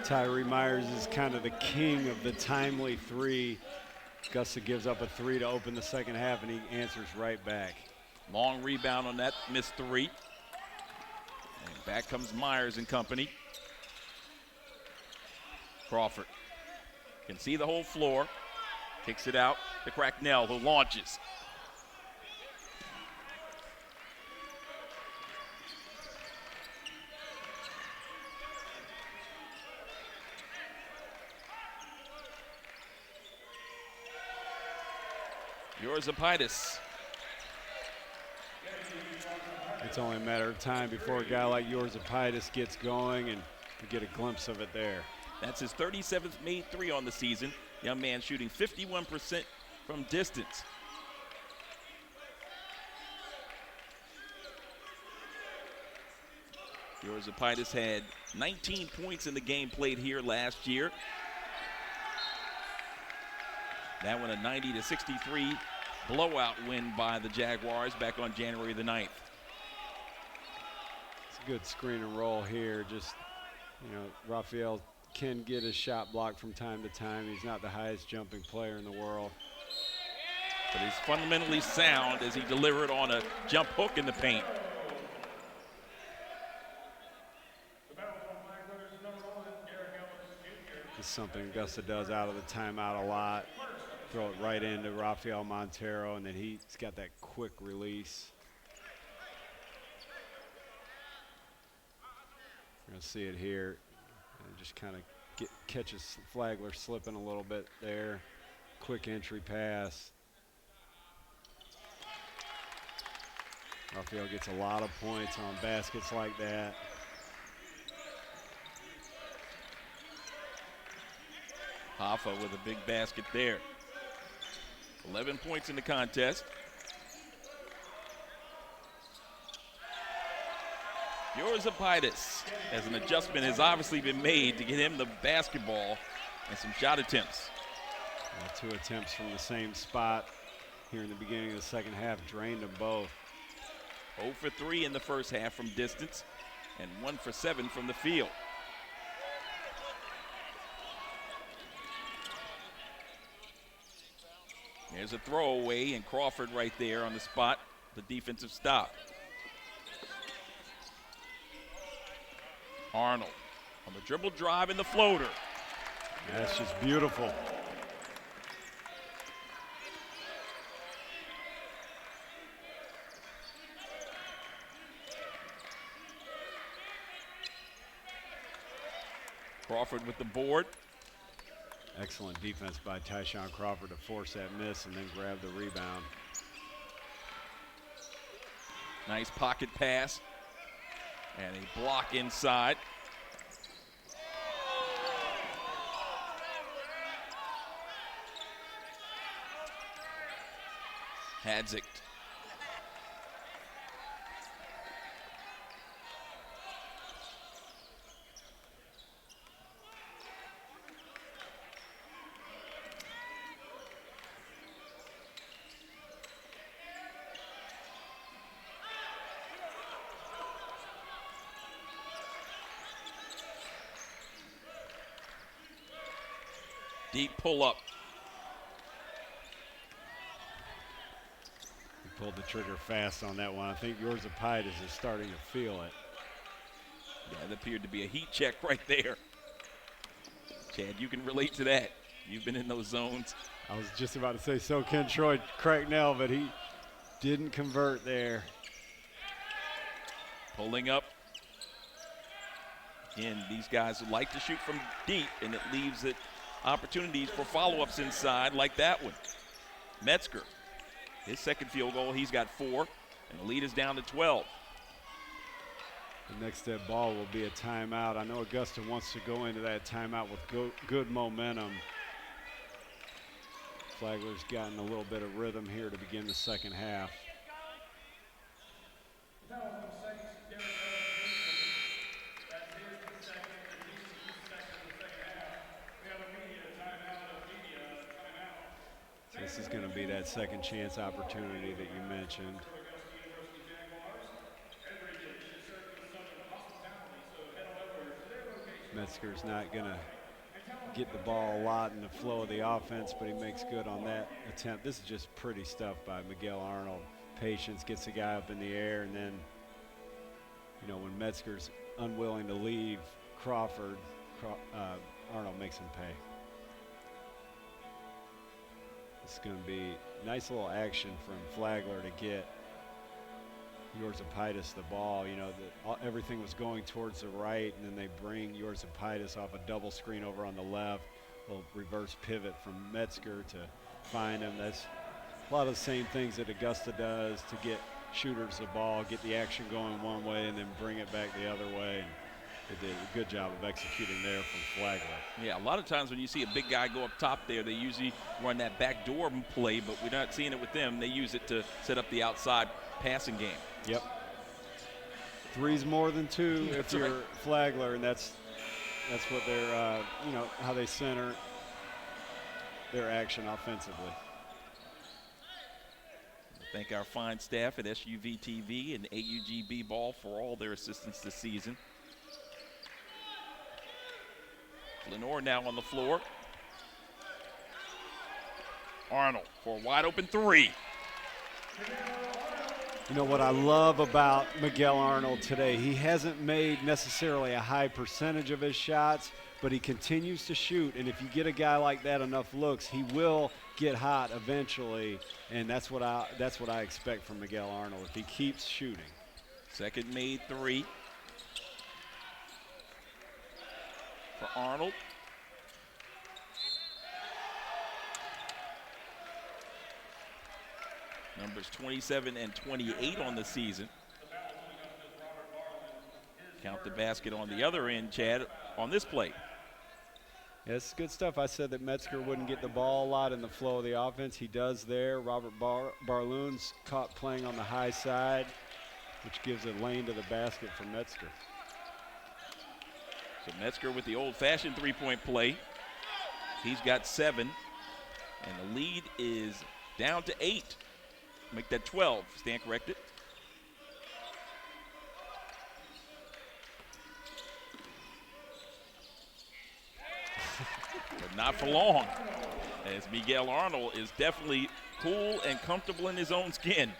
Tyree Myers is kind of the king of the timely three. Augusta gives up a 3 to open the second half, and he answers right back. Long rebound on that missed 3. And back comes Myers and company. Crawford can see the whole floor. Kicks it out to Cracknell, who launches. Yours Apitis. It's only a matter of time before a guy like yours Apitis gets going, and we get a glimpse of it there. That's his 37th made 3 on the season. Young man shooting 51% from distance. Yours Apitis had 19 points in the game played here last year. That one a 90-63 blowout win by the Jaguars back on January the 9th. It's a good screen and roll here. Just, Rafael can get his shot blocked from time to time. He's not the highest jumping player in the world. But he's fundamentally sound as he delivered on a jump hook in the paint. This is something Augusta does out of the timeout a lot. Throw it right into Rafael Montero, and then he's got that quick release. You're going to see it here. And just kind of catches Flagler slipping a little bit there. Quick entry pass. Rafael gets a lot of points on baskets like that. Hoffa with a big basket there. 11 points in the contest. Yours Apitis, as an adjustment has obviously been made to get him the basketball and some shot attempts. 2 attempts from the same spot here in the beginning of the second half, drained them both. 0 for 3 in the first half from distance and 1 for 7 from the field. There's a throwaway, and Crawford right there on the spot, the defensive stop. Arnold On the dribble drive and the floater. That's just beautiful. Crawford with the board. Excellent defense by Tyshawn Crawford to force that miss and then grab the rebound. Nice pocket pass. And a block inside. Hadzik. Deep pull up. He pulled the trigger fast on that one. I think Yorzapaitis is starting to feel it. Yeah, that appeared to be a heat check right there. Chad, you can relate to that. You've been in those zones. I was just about to say so can Troy Cracknell, but he didn't convert there. Pulling up. Again, these guys like to shoot from deep, and it leaves it opportunities for follow-ups inside like that one. Metzger, his second field goal, he's got 4, and the lead is down to 12. The next dead ball will be a timeout. I know Augusta wants to go into that timeout with good momentum. Flagler's gotten a little bit of rhythm here to begin the second half. This is going to be that second chance opportunity that you mentioned. Metzger's not going to get the ball a lot in the flow of the offense, but he makes good on that attempt. This is just pretty stuff by Miguel Arnold. Patience, gets the guy up in the air, and then, you know, when Metzger's unwilling to leave Crawford, Arnold makes him pay. It's going to be nice little action from Flagler to get Yorzapaitis the ball. You know, everything was going towards the right, and then they bring Yorzapaitis off a double screen over on the left. A little reverse pivot from Metzger to find him. That's a lot of the same things that Augusta does to get shooters the ball, get the action going one way, and then bring it back the other way. And they did a good job of executing there from Flagler. Yeah, a lot of times when you see a big guy go up top there, they usually run that backdoor play, but we're not seeing it with them. They use it to set up the outside passing game. Yep. 3's more than 2 if you're right. Flagler, and that's what they're, you know, how they center their action offensively. Thank our fine staff at SUV TV and AUGB Ball for all their assistance this season. Lenore now on the floor. Arnold for a wide open 3. You know what I love about Miguel Arnold today, he hasn't made necessarily a high percentage of his shots, but he continues to shoot, and if you get a guy like that enough looks, he will get hot eventually, and that's what I expect from Miguel Arnold if he keeps shooting. Second made 3 for Arnold. Numbers 27 and 28 on the season. Count the basket on the other end, Chad, on this play. Yeah, it's good stuff. I said that Metzger wouldn't get the ball a lot in the flow of the offense. He does there. Robert Barloon's caught playing on the high side, which gives a lane to the basket for Metzger. So Metzger with the old-fashioned three-point play. He's got 7, and the lead is down to 8. Make that 12. Stand corrected. But not for long, as Miguel Arnold is definitely cool and comfortable in his own skin.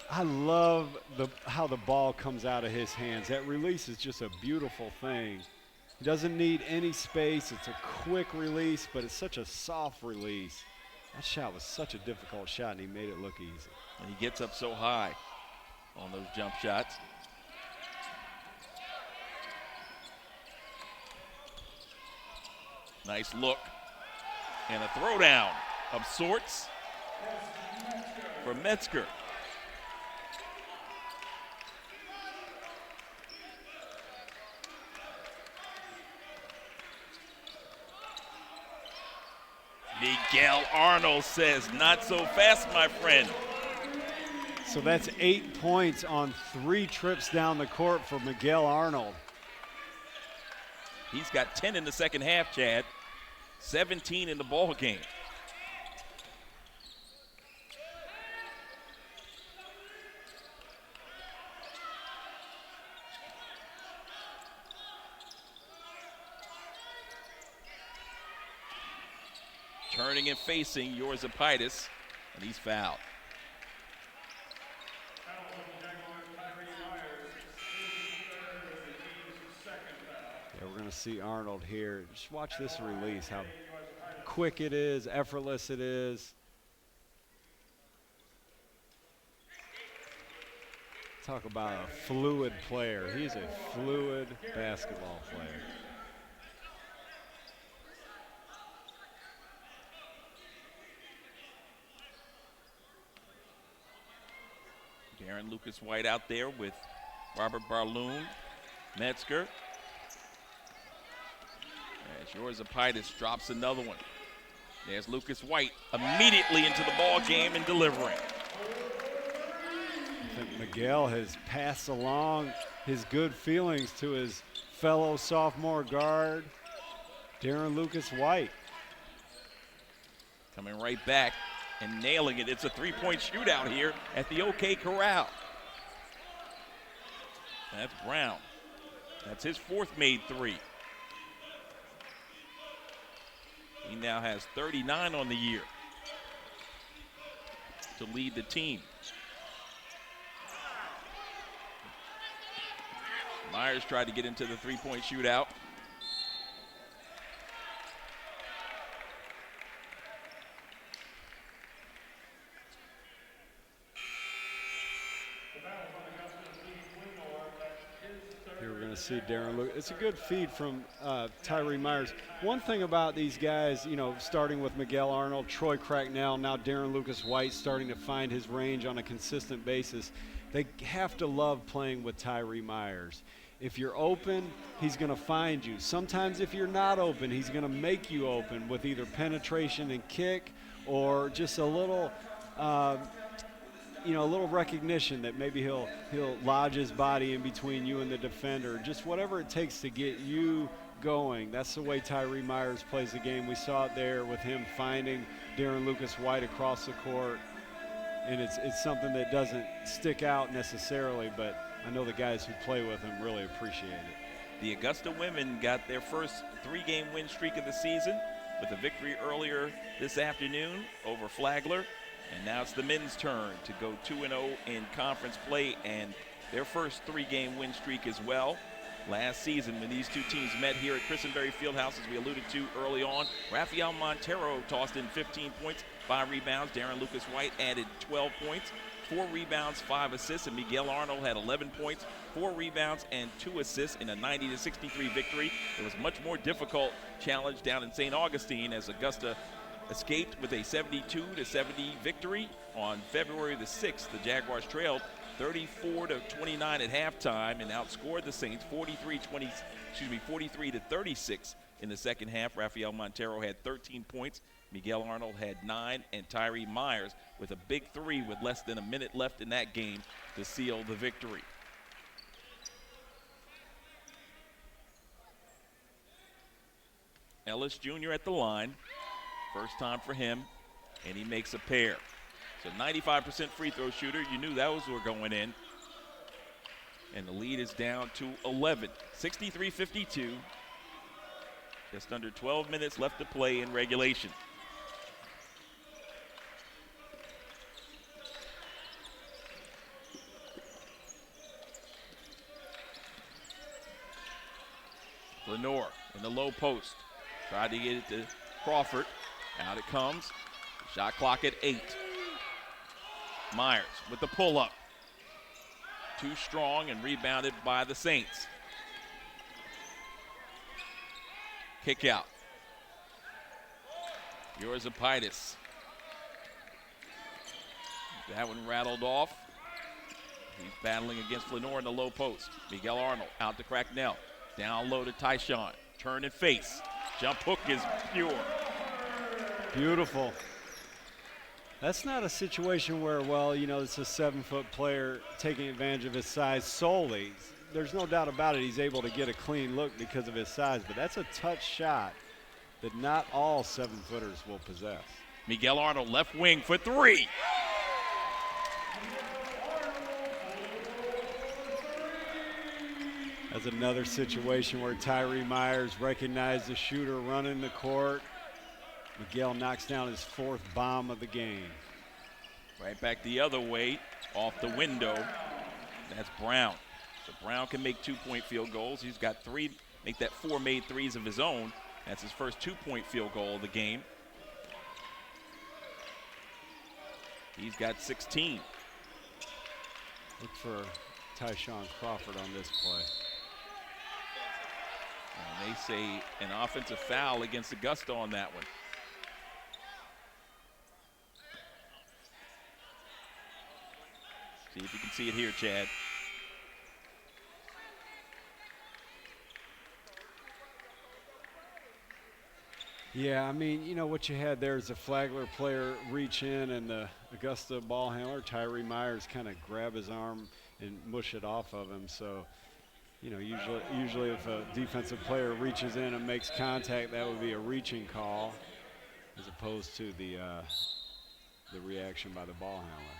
I love how the ball comes out of his hands. That release is just a beautiful thing. He doesn't need any space. It's a quick release, but it's such a soft release. That shot was such a difficult shot, and he made it look easy. And he gets up so high on those jump shots. Nice look. And a throwdown of sorts for Metzger. Miguel Arnold says, not so fast, my friend. So that's 8 points on 3 trips down the court for Miguel Arnold. He's got 10 in the second half, Chad. 17 in the ball game. Turning and facing Yorzapaitis, and he's fouled. Yeah, we're going to see Arnold here. Just watch this release, how quick it is, effortless it is. Talk about a fluid player. He's a fluid basketball player. Darren Lucas White out there with Robert Barloon, Metzger. As Yorzapaitis drops another one. There's Lucas White immediately into the ball game and delivering. I think Miguel has passed along his good feelings to his fellow sophomore guard, Darren Lucas White. Coming right back and nailing it. It's a three-point shootout here at the OK Corral. That's Brown. That's his 4th made 3. He now has 39 on the year to lead the team. Myers tried to get into the three-point shootout. Here we're going to see Darren Lucas. It's a good feed from Tyree Myers. One thing about these guys, you know, starting with Miguel Arnold, Troy Cracknell, now Darren Lucas White starting to find his range on a consistent basis, they have to love playing with Tyree Myers. If you're open, he's going to find you. Sometimes if you're not open, he's going to make you open with either penetration and kick or just a little a little recognition that maybe he'll lodge his body in between you and the defender. Just whatever it takes to get you going. That's the way Tyree Myers plays the game. We saw it there with him finding Darren Lucas White across the court. And it's something that doesn't stick out necessarily, but I know the guys who play with him really appreciate it. The Augusta women got their first 3-game win streak of the season with a victory earlier this afternoon over Flagler. And now it's the men's turn to go 2-0 in conference play and their first 3-game win streak as well. Last season when these two teams met here at Christenberry Fieldhouse, as we alluded to early on, Rafael Montero tossed in 15 points, 5 rebounds. Darren Lucas White added 12 points, 4 rebounds, 5 assists, and Miguel Arnold had 11 points, 4 rebounds, and 2 assists in a 90-63 victory. It was much more difficult challenge down in St. Augustine as Augusta escaped with a 72-70 victory on February the 6th. The Jaguars trailed 34-29 at halftime and outscored the Saints 43-36 in the second half. Rafael Montero had 13 points. Miguel Arnold had 9, and Tyree Myers with a big 3 with less than a minute left in that game to seal the victory. Ellis Jr. at the line. First time for him, and he makes a pair. So 95% free throw shooter. You knew those were going in. And the lead is down to 11. 63-52. Just under 12 minutes left to play in regulation. Lenore in the low post. Tried to get it to Crawford. Out it comes. Shot clock at 8. Myers with the pull-up. Too strong and rebounded by the Saints. Kick out. Yorzapaitis. That one rattled off. He's battling against Lenore in the low post. Miguel Arnold out to Cracknell. Down low to Tyshawn. Turn and face. Jump hook is pure. Beautiful. That's not a situation where, well, you know, it's a 7-foot player taking advantage of his size solely. There's no doubt about it. He's able to get a clean look because of his size, but that's a touch shot that not all 7-footers will possess. Miguel Arnold left wing for 3. That's another situation where Tyree Myers recognized the shooter running the court. Miguel knocks down his 4th bomb of the game. Right back the other way, off the window. That's Brown. So Brown can make 2-point field goals. He's got 3, make that 4 made threes of his own. That's his first 2-point field goal of the game. He's got 16. Look for Tyshawn Crawford on this play. And they say an offensive foul against Augusta on that one. See if you can see it here, Chad. Yeah, I mean, you know, what you had there is a Flagler player reach in and the Augusta ball handler, Tyree Myers, kind of grab his arm and mush it off of him. So, you know, usually if a defensive player reaches in and makes contact, that would be a reaching call as opposed to the reaction by the ball handler.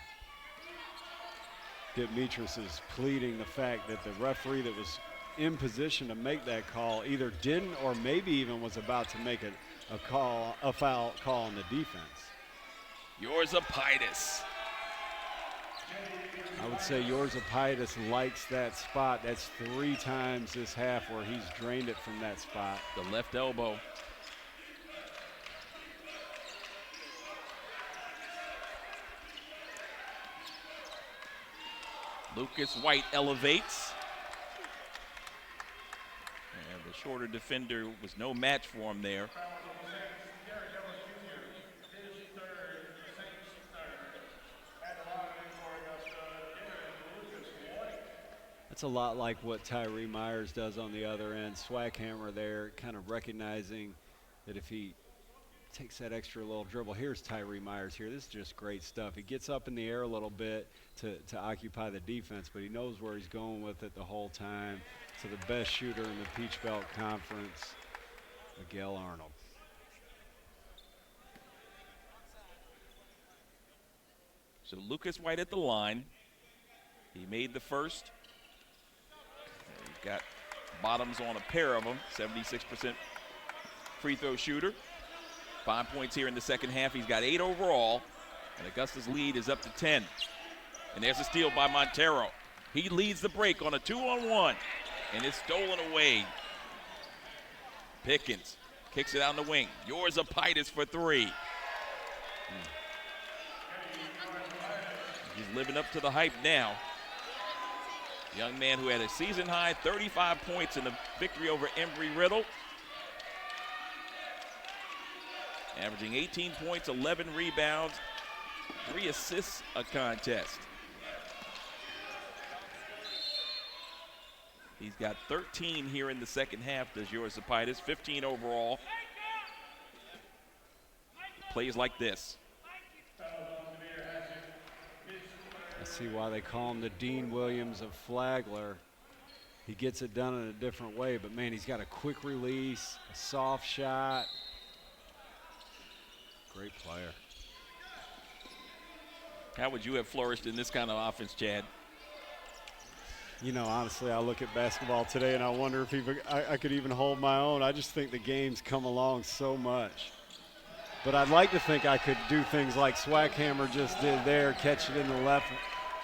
Demetris is pleading the fact that the referee that was in position to make that call either didn't or maybe even was about to make a foul call on the defense. Yorzapaitis. I would say Yorzapaitis likes that spot. That's 3 times this half where he's drained it from that spot. The left elbow. Lucas White elevates. And the shorter defender was no match for him there. That's a lot like what Tyree Myers does on the other end. Swackhammer there, kind of recognizing that if he takes that extra little dribble. Here's Tyree Myers here. This is just great stuff. He gets up in the air a little bit to occupy the defense, but he knows where he's going with it the whole time. So the best shooter in the Peach Belt Conference, Miguel Arnold. So Lucas White at the line. He made the first. He's got bottoms on a pair of them, 76% free throw shooter. 5 points here in the second half. He's got 8 overall, and Augusta's lead is up to 10. And there's a steal by Montero. He leads the break on a 2-on-1, and it's stolen away. Pickens kicks it out in the wing. Yorzapaitis for 3. He's living up to the hype now. Young man who had a season-high 35 points in the victory over Embry-Riddle. Averaging 18 points, 11 rebounds, 3 assists a contest. He's got 13 here in the second half, does Yorzapaitis, 15 overall. Plays like this. I see why they call him the Dean Williams of Flagler. He gets it done in a different way, but man, he's got a quick release, a soft shot. Great player. How would you have flourished in this kind of offense, Chad? You know, honestly, I look at basketball today and I wonder if I could even hold my own. I just think the game's come along so much. But I'd like to think I could do things like Swackhammer just did there, catch it in the left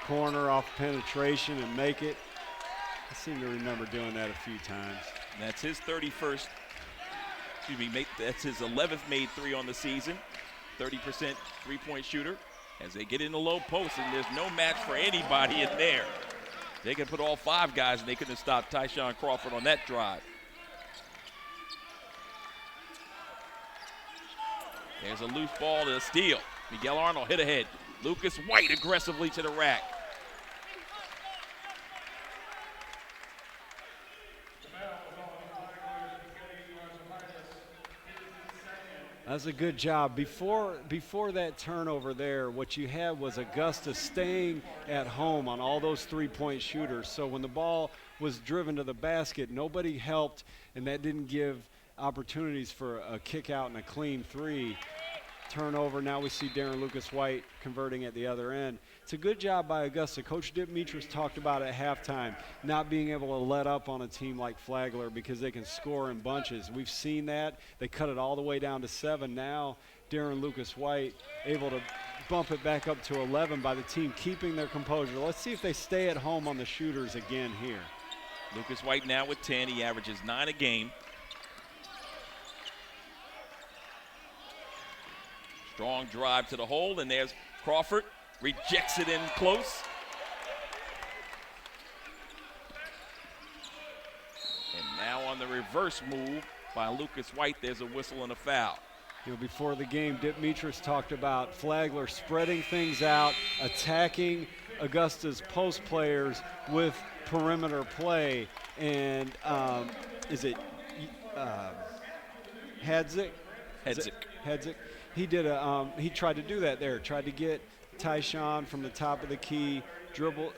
corner off penetration and make it. I seem to remember doing that a few times. That's his 31st, that's his 11th made three on the season. 30% three-point shooter as they get in the low post, and there's no match for anybody in there. They can put all 5 guys, and they couldn't stop Tyshawn Crawford on that drive. There's a loose ball to a steal. Miguel Arnold hit ahead. Lucas White aggressively to the rack. That's a good job. Before that turnover there, what you had was Augusta staying at home on all those three-point shooters. So when the ball was driven to the basket, nobody helped, and that didn't give opportunities for a kick out and a clean three. Turnover, now we see Darren Lucas White converting at the other end. It's a good job by Augusta. Coach Dimitris talked about at halftime not being able to let up on a team like Flagler because they can score in bunches. We've seen that. They cut it all the way down to 7. Now Darren Lucas White able to bump it back up to 11 by the team keeping their composure. Let's see if they stay at home on the shooters again here. Lucas White now with 10. He averages 9 a game. Strong drive to the hole, and there's Crawford. Rejects it in close. And now on the reverse move by Lucas White, there's a whistle and a foul. You know, before the game, Dimitris talked about Flagler spreading things out, attacking Augusta's post players with perimeter play. And is it Hadzik? Hadzik. He did he tried to do that there. Tried to get Tyshawn from the top of the key, dribble,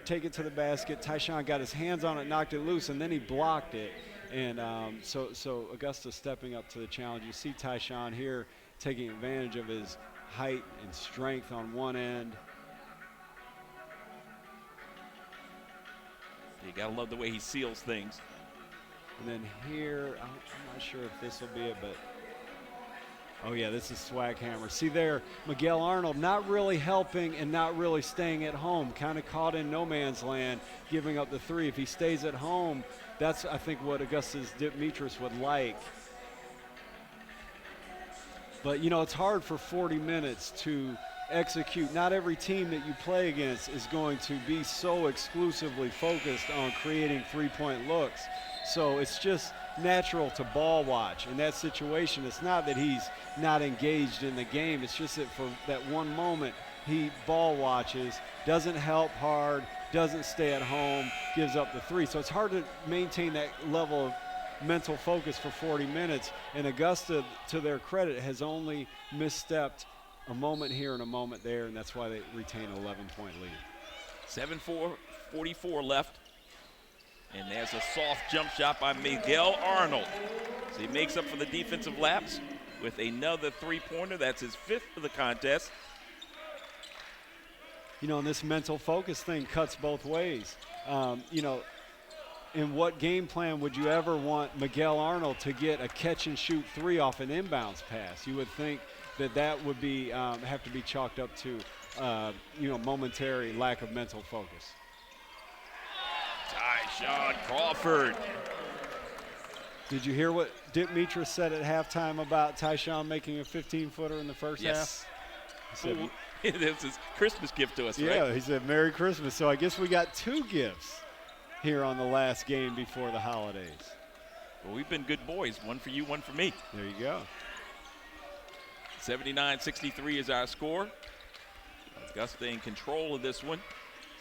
take it to the basket. Tyshawn got his hands on it, knocked it loose, and then he blocked it. And so Augusta stepping up to the challenge. You see Tyshawn here taking advantage of his height and strength on one end. You gotta love the way he seals things. And then here, I'm not sure if this will be it, but oh yeah, this is Swaghammer. See there, Miguel Arnold not really helping and not really staying at home, kind of caught in no man's land, giving up the three. If he stays at home, that's, I think, what Augusta's Dimitris would like. But, you know, it's hard for 40 minutes to execute. Not every team that you play against is going to be so exclusively focused on creating three-point looks. So it's just natural to ball watch. In that situation, it's not that he's not engaged in the game. It's just that for that one moment, he ball watches, doesn't help hard, doesn't stay at home, gives up the three. So it's hard to maintain that level of mental focus for 40 minutes. And Augusta, to their credit, has only misstepped a moment here and a moment there, and that's why they retain an 11-point lead. 7:44 left. And there's a soft jump shot by Miguel Arnold. So he makes up for the defensive lapse with another three-pointer. That's his 5th of the contest. You know, and this mental focus thing cuts both ways. You know, in what game plan would you ever want Miguel Arnold to get a catch-and-shoot three off an inbounds pass? You would think that that would be have to be chalked up to, you know, momentary lack of mental focus. Tyshawn Crawford. Did you hear what Dimitris said at halftime about Tyshawn making a 15-footer in the first half? Yes. This is Christmas gift to us, right? Yeah, he said Merry Christmas. So I guess we got 2 gifts here on the last game before the holidays. Well, we've been good boys. One for you, one for me. There you go. 79-63 is our score. Augusta in control of this one.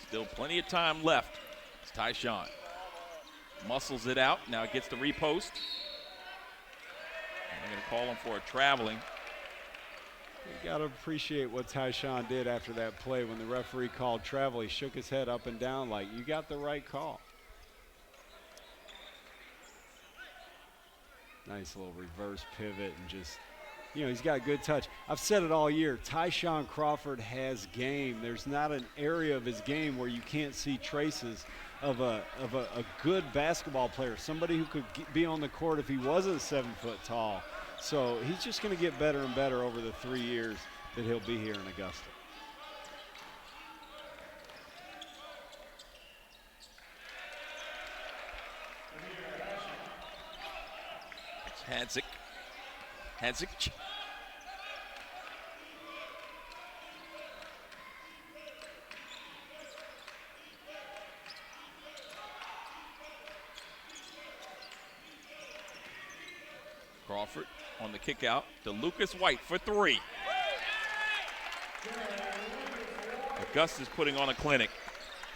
Still plenty of time left. It's Tyshawn. Muscles it out. Now it gets the repost. And they're going to call him for a traveling. You got to appreciate what Tyshawn did after that play when the referee called travel. He shook his head up and down like, you got the right call. Nice little reverse pivot and just, you know, he's got good touch. I've said it all year. Tyshawn Crawford has game. There's not an area of his game where you can't see traces of a good basketball player, somebody who could be on the court if he wasn't 7 foot tall. So he's just going to get better and better over the 3 years that he'll be here in Augusta. Hadzik. Crawford on the kick out to Lucas White for three. Augusta's putting on a clinic.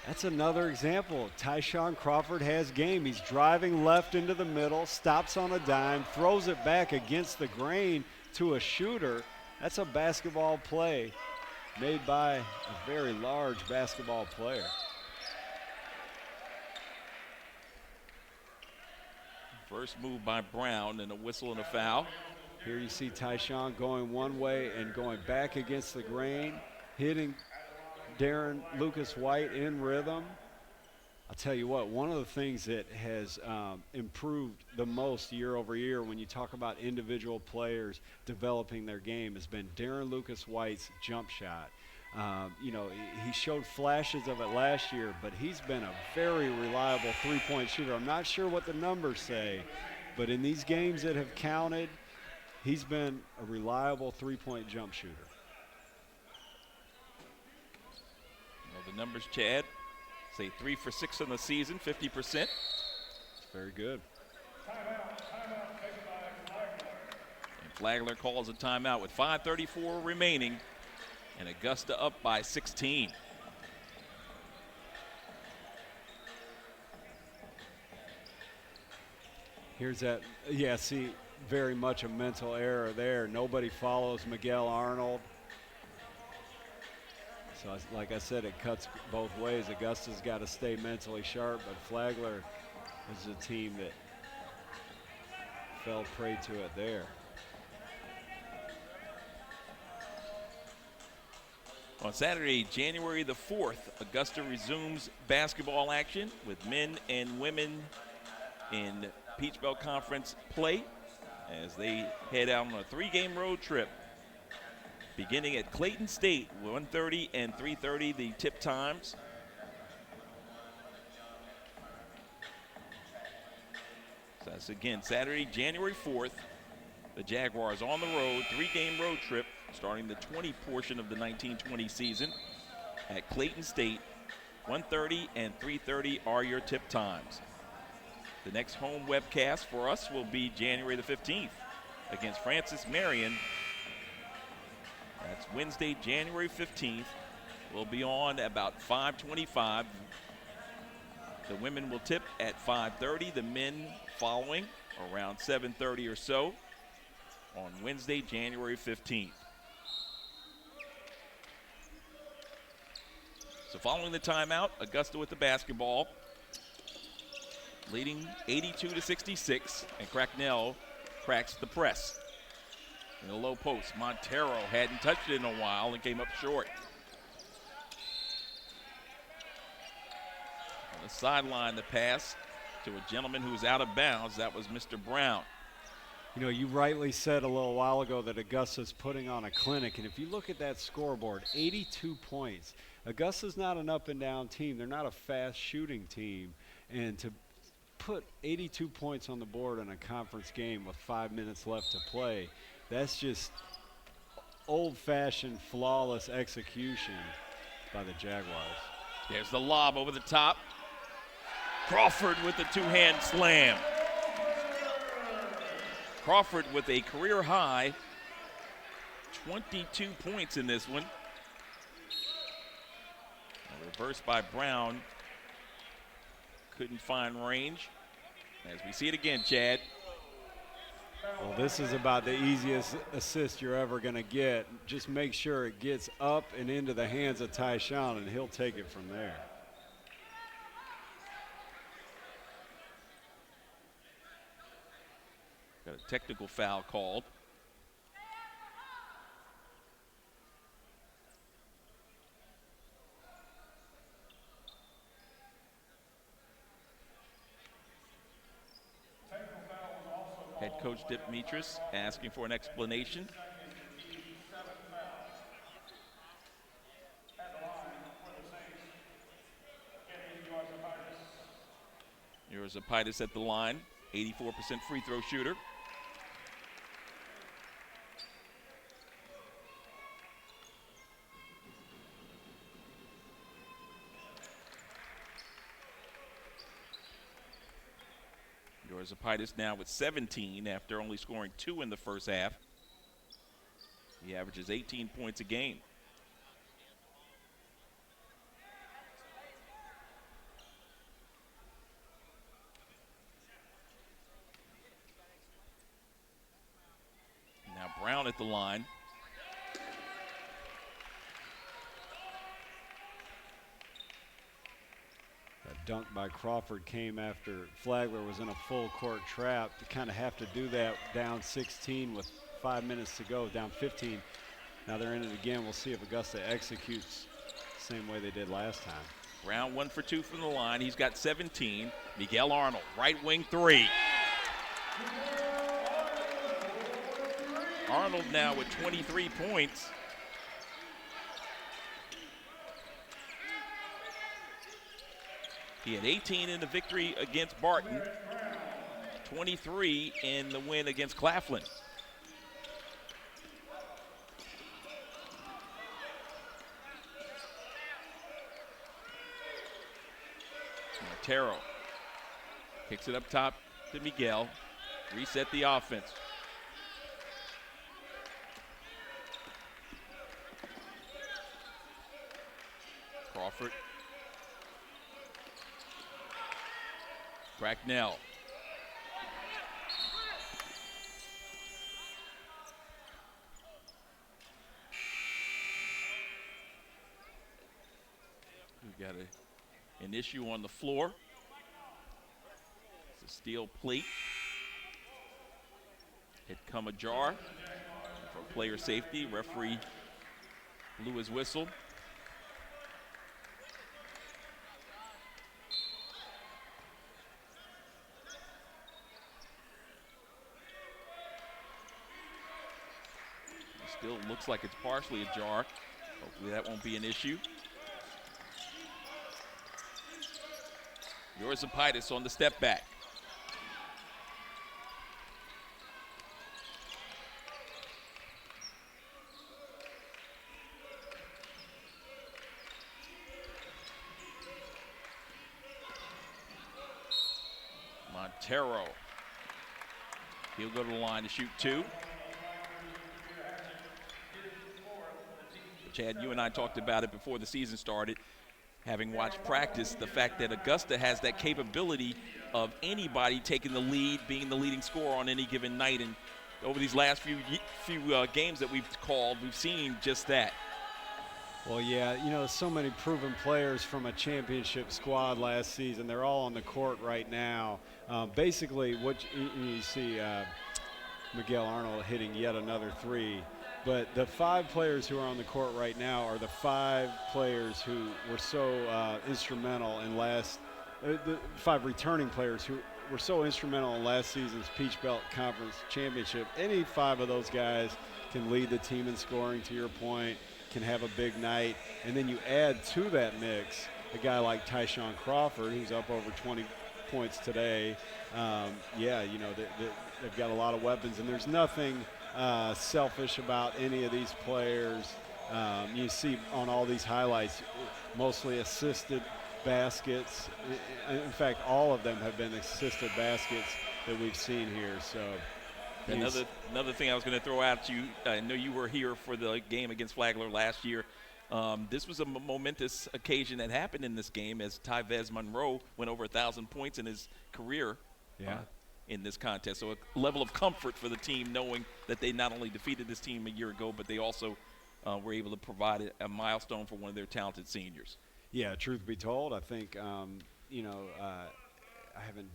That's another example. Tyshawn Crawford has game. He's driving left into the middle, stops on a dime, throws it back against the grain to a shooter. That's a basketball play made by a very large basketball player. First move by Brown and a whistle and a foul. Here you see Tyshawn going one way and going back against the grain, hitting Lucas White in rhythm. I'll tell you what, one of the things that has improved the most year over year when you talk about individual players developing their game has been Lucas White's jump shot. You know, he showed flashes of it last year, but he's been a very reliable three-point shooter. I'm not sure what the numbers say, but in these games that have counted, he's been a reliable three-point jump shooter. Well, the numbers, Chad, say 3 for 6 in the season, 50%. It's very good. And Flagler calls a timeout with 5:34 remaining, and Augusta up by 16. Here's that, yeah, see, very much a mental error there. Nobody follows Miguel Arnold. So, like I said, it cuts both ways. Augusta's got to stay mentally sharp, but Flagler is a team that fell prey to it there. On Saturday, January the 4th, Augusta resumes basketball action with men and women in Peach Belt Conference play as they head out on a 3-game road trip. Beginning at Clayton State, 1:30 and 3:30, the tip times. So that's again Saturday, January 4th. The Jaguars on the road, 3-game road trip, starting the 20 portion of the 1920 season at Clayton State. 1:30 and 3:30 are your tip times. The next home webcast for us will be January the 15th against Francis Marion. That's Wednesday, January 15th. We'll be on about 5:25. The women will tip at 5:30. The men following around 7:30 or so on Wednesday, January 15th. So following the timeout, Augusta with the basketball, leading 82-66, and Cracknell cracks the press. In the low post, Montero hadn't touched it in a while and came up short. On the sideline, the pass to a gentleman who was out of bounds. That was Mr. Brown. You know, you rightly said a little while ago that Augusta's putting on a clinic, and if you look at that scoreboard, 82 points. Augusta's not an up-and-down team. They're not a fast shooting team, and to put 82 points on the board in a conference game with 5 minutes left to play, that's just old-fashioned, flawless execution by the Jaguars. There's the lob over the top. Crawford with the two-hand slam. Crawford with a career-high 22 points in this one. A reverse by Brown. Couldn't find range. As we see it again, Chad. Well, this is about the easiest assist you're ever going to get. Just make sure it gets up and into the hands of Tyshawn, and he'll take it from there. Got a technical foul called. Head coach Dipmitris asking for an explanation. Yours Zapaitis at the line, 84% free throw shooter. Yorzapaitis now with 17 after only scoring 2 in the first half. He averages 18 points a game. Now Brown at the line. That dunk by Crawford came after Flagler was in a full court trap. To kind of have to do that down 16 with 5 minutes to go, down 15. Now they're in it again. We'll see if Augusta executes the same way they did last time. Brown 1 for 2 from the line. He's got 17. Miguel Arnold, right wing 3. Arnold now with 23 points. He had 18 in the victory against Barton, 23 in the win against Claflin. Montero kicks it up top to Miguel. Reset the offense. Crawford. Bracknell. We've got an issue on the floor. It's a steel plate. It come ajar for player safety. Referee blew his whistle. Still looks like it's partially ajar. Hopefully that won't be an issue. Yorzapaitis on the step back. Montero. He'll go to the line to shoot 2. Chad, you and I talked about it before the season started, having watched practice, the fact that Augusta has that capability of anybody taking the lead, being the leading scorer on any given night. And over these last few games that we've called, we've seen just that. Well, yeah, you know, so many proven players from a championship squad last season. They're all on the court right now. Basically, what you see Miguel Arnold hitting yet another 3. But the 5 players who are on the court right now are the 5 players who were so instrumental in the 5 returning players who were so instrumental in last season's Peach Belt Conference Championship. Any 5 of those guys can lead the team in scoring, to your point, can have a big night. And then you add to that mix a guy like Tyshawn Crawford, who's up over 20 points today. Yeah, you know, they've got a lot of weapons, and there's nothing selfish about any of these players. You see on all these highlights, mostly assisted baskets. In fact, all of them have been assisted baskets that we've seen here. So another thing I was going to throw out to you, I know you were here for the game against Flagler last year. This was a momentous occasion that happened in this game as Tyvez Monroe went over 1,000 points in his career. Yeah. In this contest. So a level of comfort for the team knowing that they not only defeated this team a year ago, but they also were able to provide a milestone for one of their talented seniors. Yeah, truth be told, I think, you know, I haven't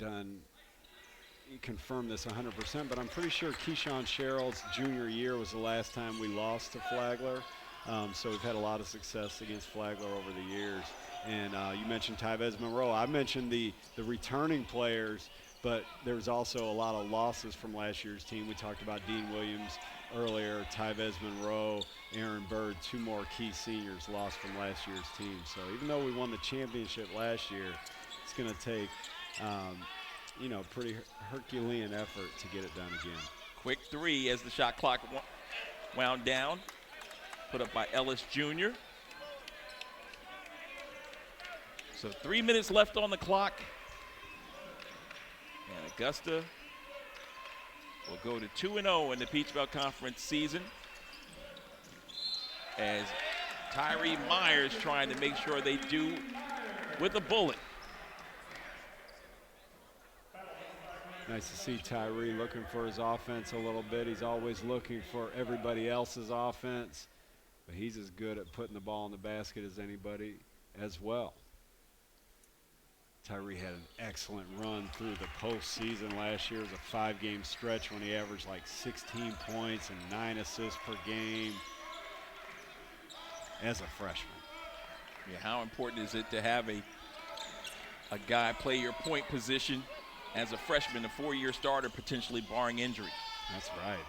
confirmed this 100%, but I'm pretty sure Keyshawn Sherrill's junior year was the last time we lost to Flagler. So we've had a lot of success against Flagler over the years. And you mentioned Tyvez Monroe. I mentioned the returning players, but there was also a lot of losses from last year's team. We talked about Dean Williams earlier, Tyvez Monroe, Aaron Bird, 2 more key seniors lost from last year's team. So even though we won the championship last year, it's going to take, you know, pretty Herculean effort to get it done again. Quick 3 as the shot clock wound down, put up by Ellis Jr. So 3 minutes left on the clock. And Augusta will go to 2-0 in the Peach Belt Conference season, as Tyree Myers trying to make sure they do with a bullet. Nice to see Tyree looking for his offense a little bit. He's always looking for everybody else's offense, but he's as good at putting the ball in the basket as anybody as well. Tyree had an excellent run through the postseason last year. It was a 5-game stretch when he averaged like 16 points and 9 assists per game as a freshman. Yeah, how important is it to have a guy play your point position as a freshman, a 4-year starter, potentially barring injury? That's right.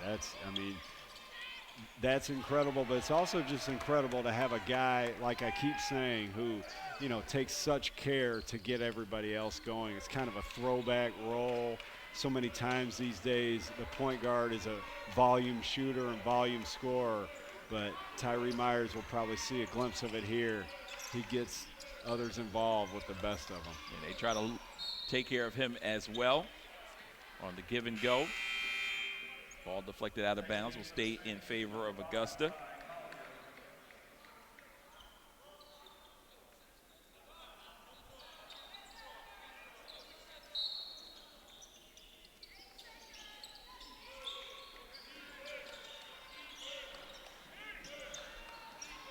That's incredible, but it's also just incredible to have a guy, like I keep saying, who, takes such care to get everybody else going. It's kind of a throwback role. So many times these days, the point guard is a volume shooter and volume scorer, but Tyree Myers will probably see a glimpse of it here. He gets others involved with the best of them. And they try to take care of him as well on the give and go. Ball deflected out of bounds, will stay in favor of Augusta.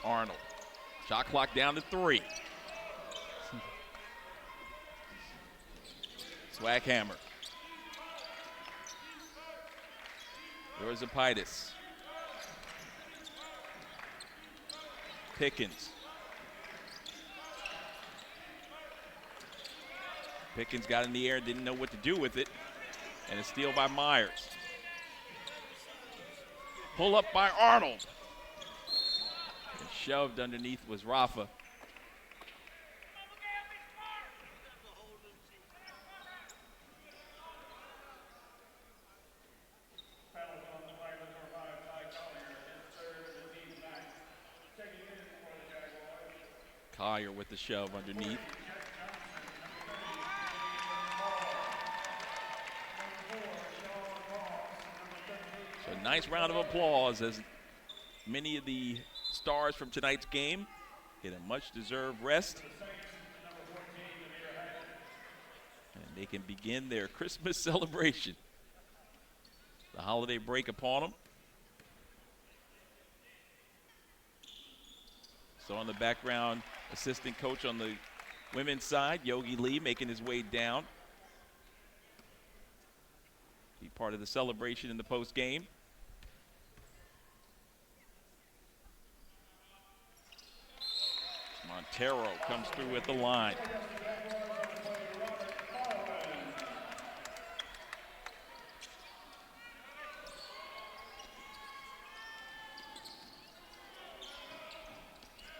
Arnold, shot clock down to 3. Swaghammer. There's Apitis. Pickens. Pickens got in the air, didn't know what to do with it. And a steal by Myers. Pull up by Arnold. And shoved underneath was Rafa. Collier with the shove underneath. So a nice round of applause as many of the stars from tonight's game get a much-deserved rest. And they can begin their Christmas celebration. The holiday break upon them. So on the background, assistant coach on the women's side, Yogi Lee, making his way down. Be part of the celebration in the post game. Montero comes through at the line.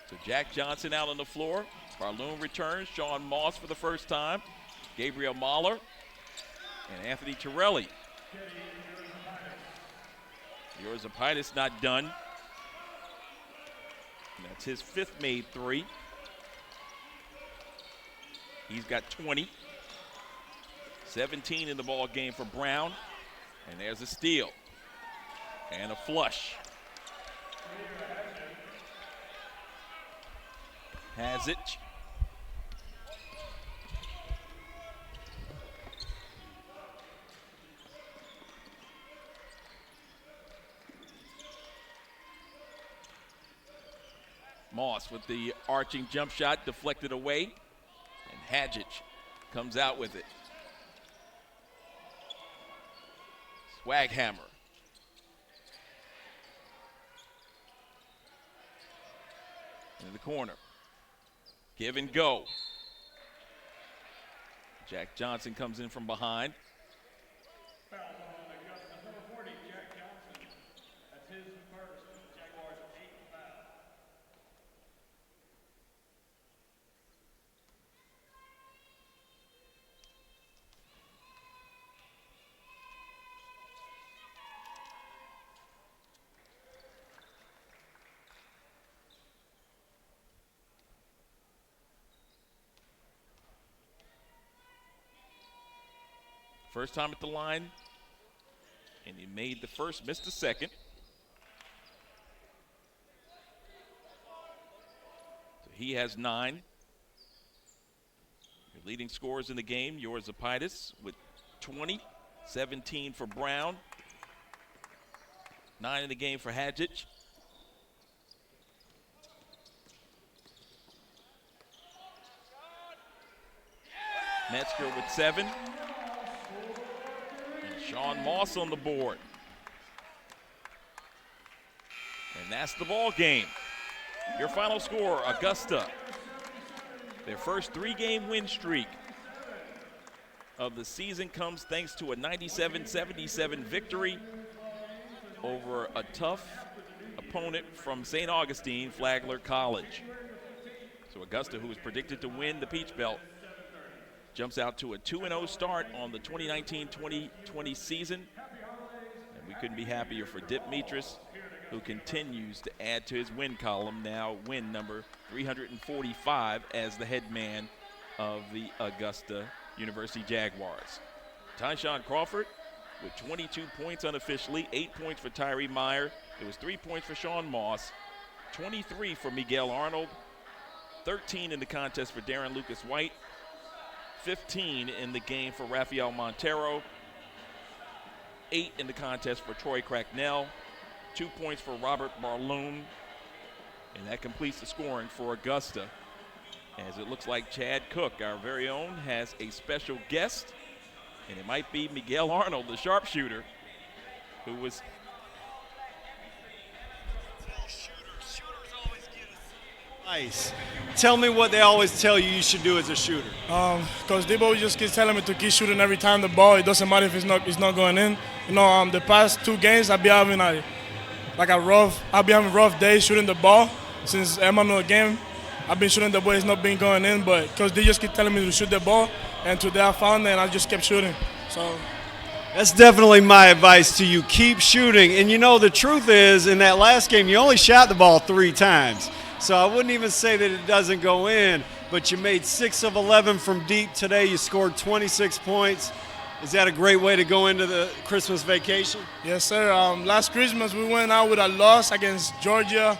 So Jack Johnson out on the floor. Barloon returns. Sean Moss for the first time. Gabriel Mahler and Anthony Torelli. Yorzapaitis not done. And that's his 5th made 3. He's got 20. 17 in the ball game for Brown. And there's a steal. And a flush. Has it. Moss with the arching jump shot deflected away. And Hadjic comes out with it. Swaghammer. Into the corner. Give and go. Jack Johnson comes in from behind. Foul on Augusta, number 40, Jack Johnson. That's his first. Jaguars 8th foul. First time at the line, and he made the first, missed the second. So he has 9. Your leading scorers in the game, yours Zapaitis with 20, 17 for Brown, 9 in the game for Hadjic. Metzger with 7. And Sean Moss on the board. And that's the ball game. Your final score, Augusta. Their first 3-game win streak of the season comes thanks to a 97-77 victory over a tough opponent from St. Augustine, Flagler College. So Augusta, who was predicted to win the Peach Belt, jumps out to a 2-0 start on the 2019-2020 season. And we couldn't be happier for Dip Mitras, who continues to add to his win column, now win number 345 as the head man of the Augusta University Jaguars. Tyshawn Crawford with 22 points unofficially, 8 points for Tyree Meyer. It was 3 points for Sean Moss, 23 for Miguel Arnold, 13 in the contest for Darren Lucas White, 15 in the game for Rafael Montero, 8 in the contest for Troy Cracknell, 2 points for Robert Barloom, and that completes the scoring for Augusta. As it looks like Chad Cook, our very own, has a special guest, and it might be Miguel Arnold, the sharpshooter, who was Nice. Tell me what they always tell you should do as a shooter. Coach Debo just keeps telling me to keep shooting every time the ball. It doesn't matter if it's not going in. You know, the past 2 games I'll be having rough days shooting the ball. Since Emmanuel game, I've been shooting the ball. It's not been going in, but Coach D just keep telling me to shoot the ball, and today I found it, and I just kept shooting. So that's definitely my advice to you. Keep shooting. And you know, the truth is, in that last game, you only shot the ball 3 times. So I wouldn't even say that it doesn't go in, but you made 6 of 11 from deep today. You scored 26 points. Is that a great way to go into the Christmas vacation? Yes, sir. Last Christmas we went out with a loss against Georgia,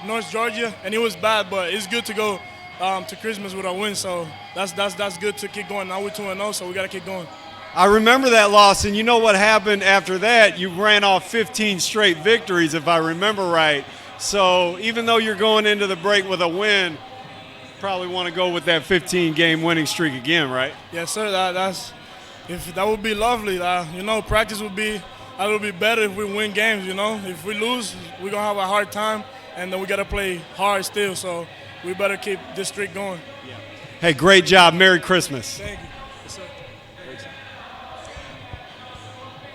North Georgia, and it was bad, but it's good to go to Christmas with a win. So that's good to keep going. Now we're 2-0, so we got to keep going. I remember that loss, and you know what happened after that? You ran off 15 straight victories, if I remember right. So even though you're going into the break with a win, probably want to go with that 15-game winning streak again, right? Yes, sir. That would be lovely. You know, practice would be a little bit better if we win games. You know, if we lose, we're gonna have a hard time, and then we gotta play hard still. So we better keep this streak going. Yeah. Hey, great job. Merry Christmas. Thank you. Yes, sir.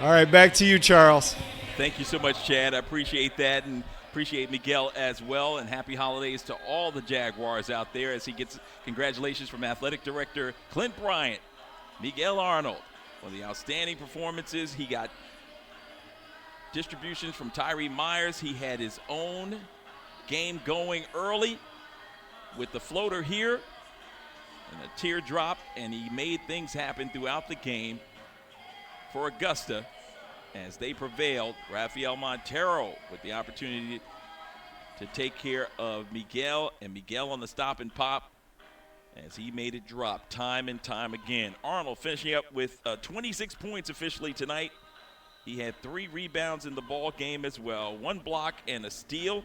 All right, back to you, Charles. Thank you so much, Chad. I appreciate that, and appreciate Miguel as well, and happy holidays to all the Jaguars out there as he gets congratulations from Athletic Director Clint Bryant. Miguel Arnold, one of the outstanding performances. He got distributions from Tyree Myers. He had his own game going early with the floater here and a teardrop, and he made things happen throughout the game for Augusta as they prevailed. Rafael Montero with the opportunity to take care of Miguel, and Miguel on the stop and pop as he made it drop time and time again. Arnold finishing up with 26 points officially tonight. He had 3 rebounds in the ball game as well, 1 block and a steal.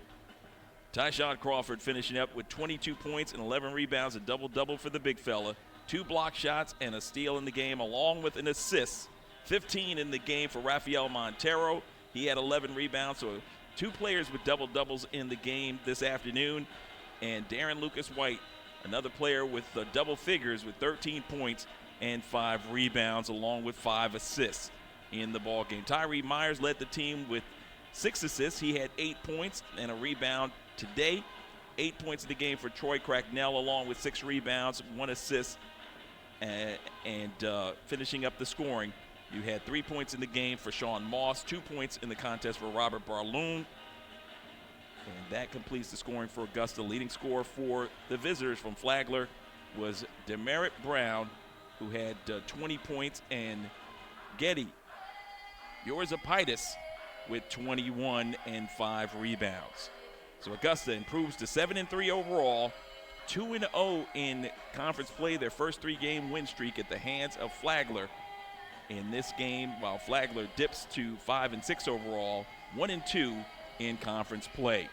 Tyshawn Crawford finishing up with 22 points and 11 rebounds, a double-double for the big fella. 2 block shots and a steal in the game, along with an assist. 15 in the game for Rafael Montero. He had 11 rebounds, so 2 players with double-doubles in the game this afternoon. And Darren Lucas White, another player with double figures with 13 points and 5 rebounds, along with 5 assists in the ball game. Tyree Myers led the team with 6 assists. He had 8 points and a rebound today. 8 points in the game for Troy Cracknell, along with 6 rebounds, 1 assist, and finishing up the scoring. You had 3 points in the game for Sean Moss, 2 points in the contest for Robert Barloom. And that completes the scoring for Augusta. Leading scorer for the visitors from Flagler was Demerit Brown, who had 20 points and Getty. Yorzapaitis with 21 and 5 rebounds. So Augusta improves to 7-3 overall, 2-0 in conference play, their first 3-game win streak at the hands of Flagler in this game, while Flagler dips to 5-6 overall, 1-2 in conference play.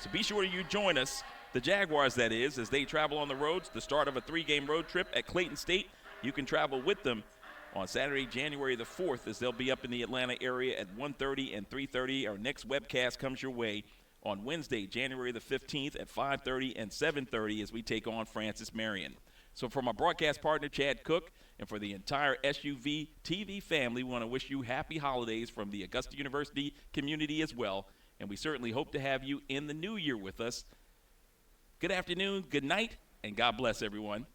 So be sure you join us, the Jaguars that is, as they travel on the roads, the start of a 3-game road trip at Clayton State. You can travel with them on Saturday, January the 4th, as they'll be up in the Atlanta area at 1:30 and 3:30. Our next webcast comes your way on Wednesday, January the 15th at 5:30 and 7:30 as we take on Francis Marion. So from our broadcast partner, Chad Cook, and for the entire SUV TV family, we want to wish you happy holidays from the Augusta University community as well. And we certainly hope to have you in the new year with us. Good afternoon, good night, and God bless everyone.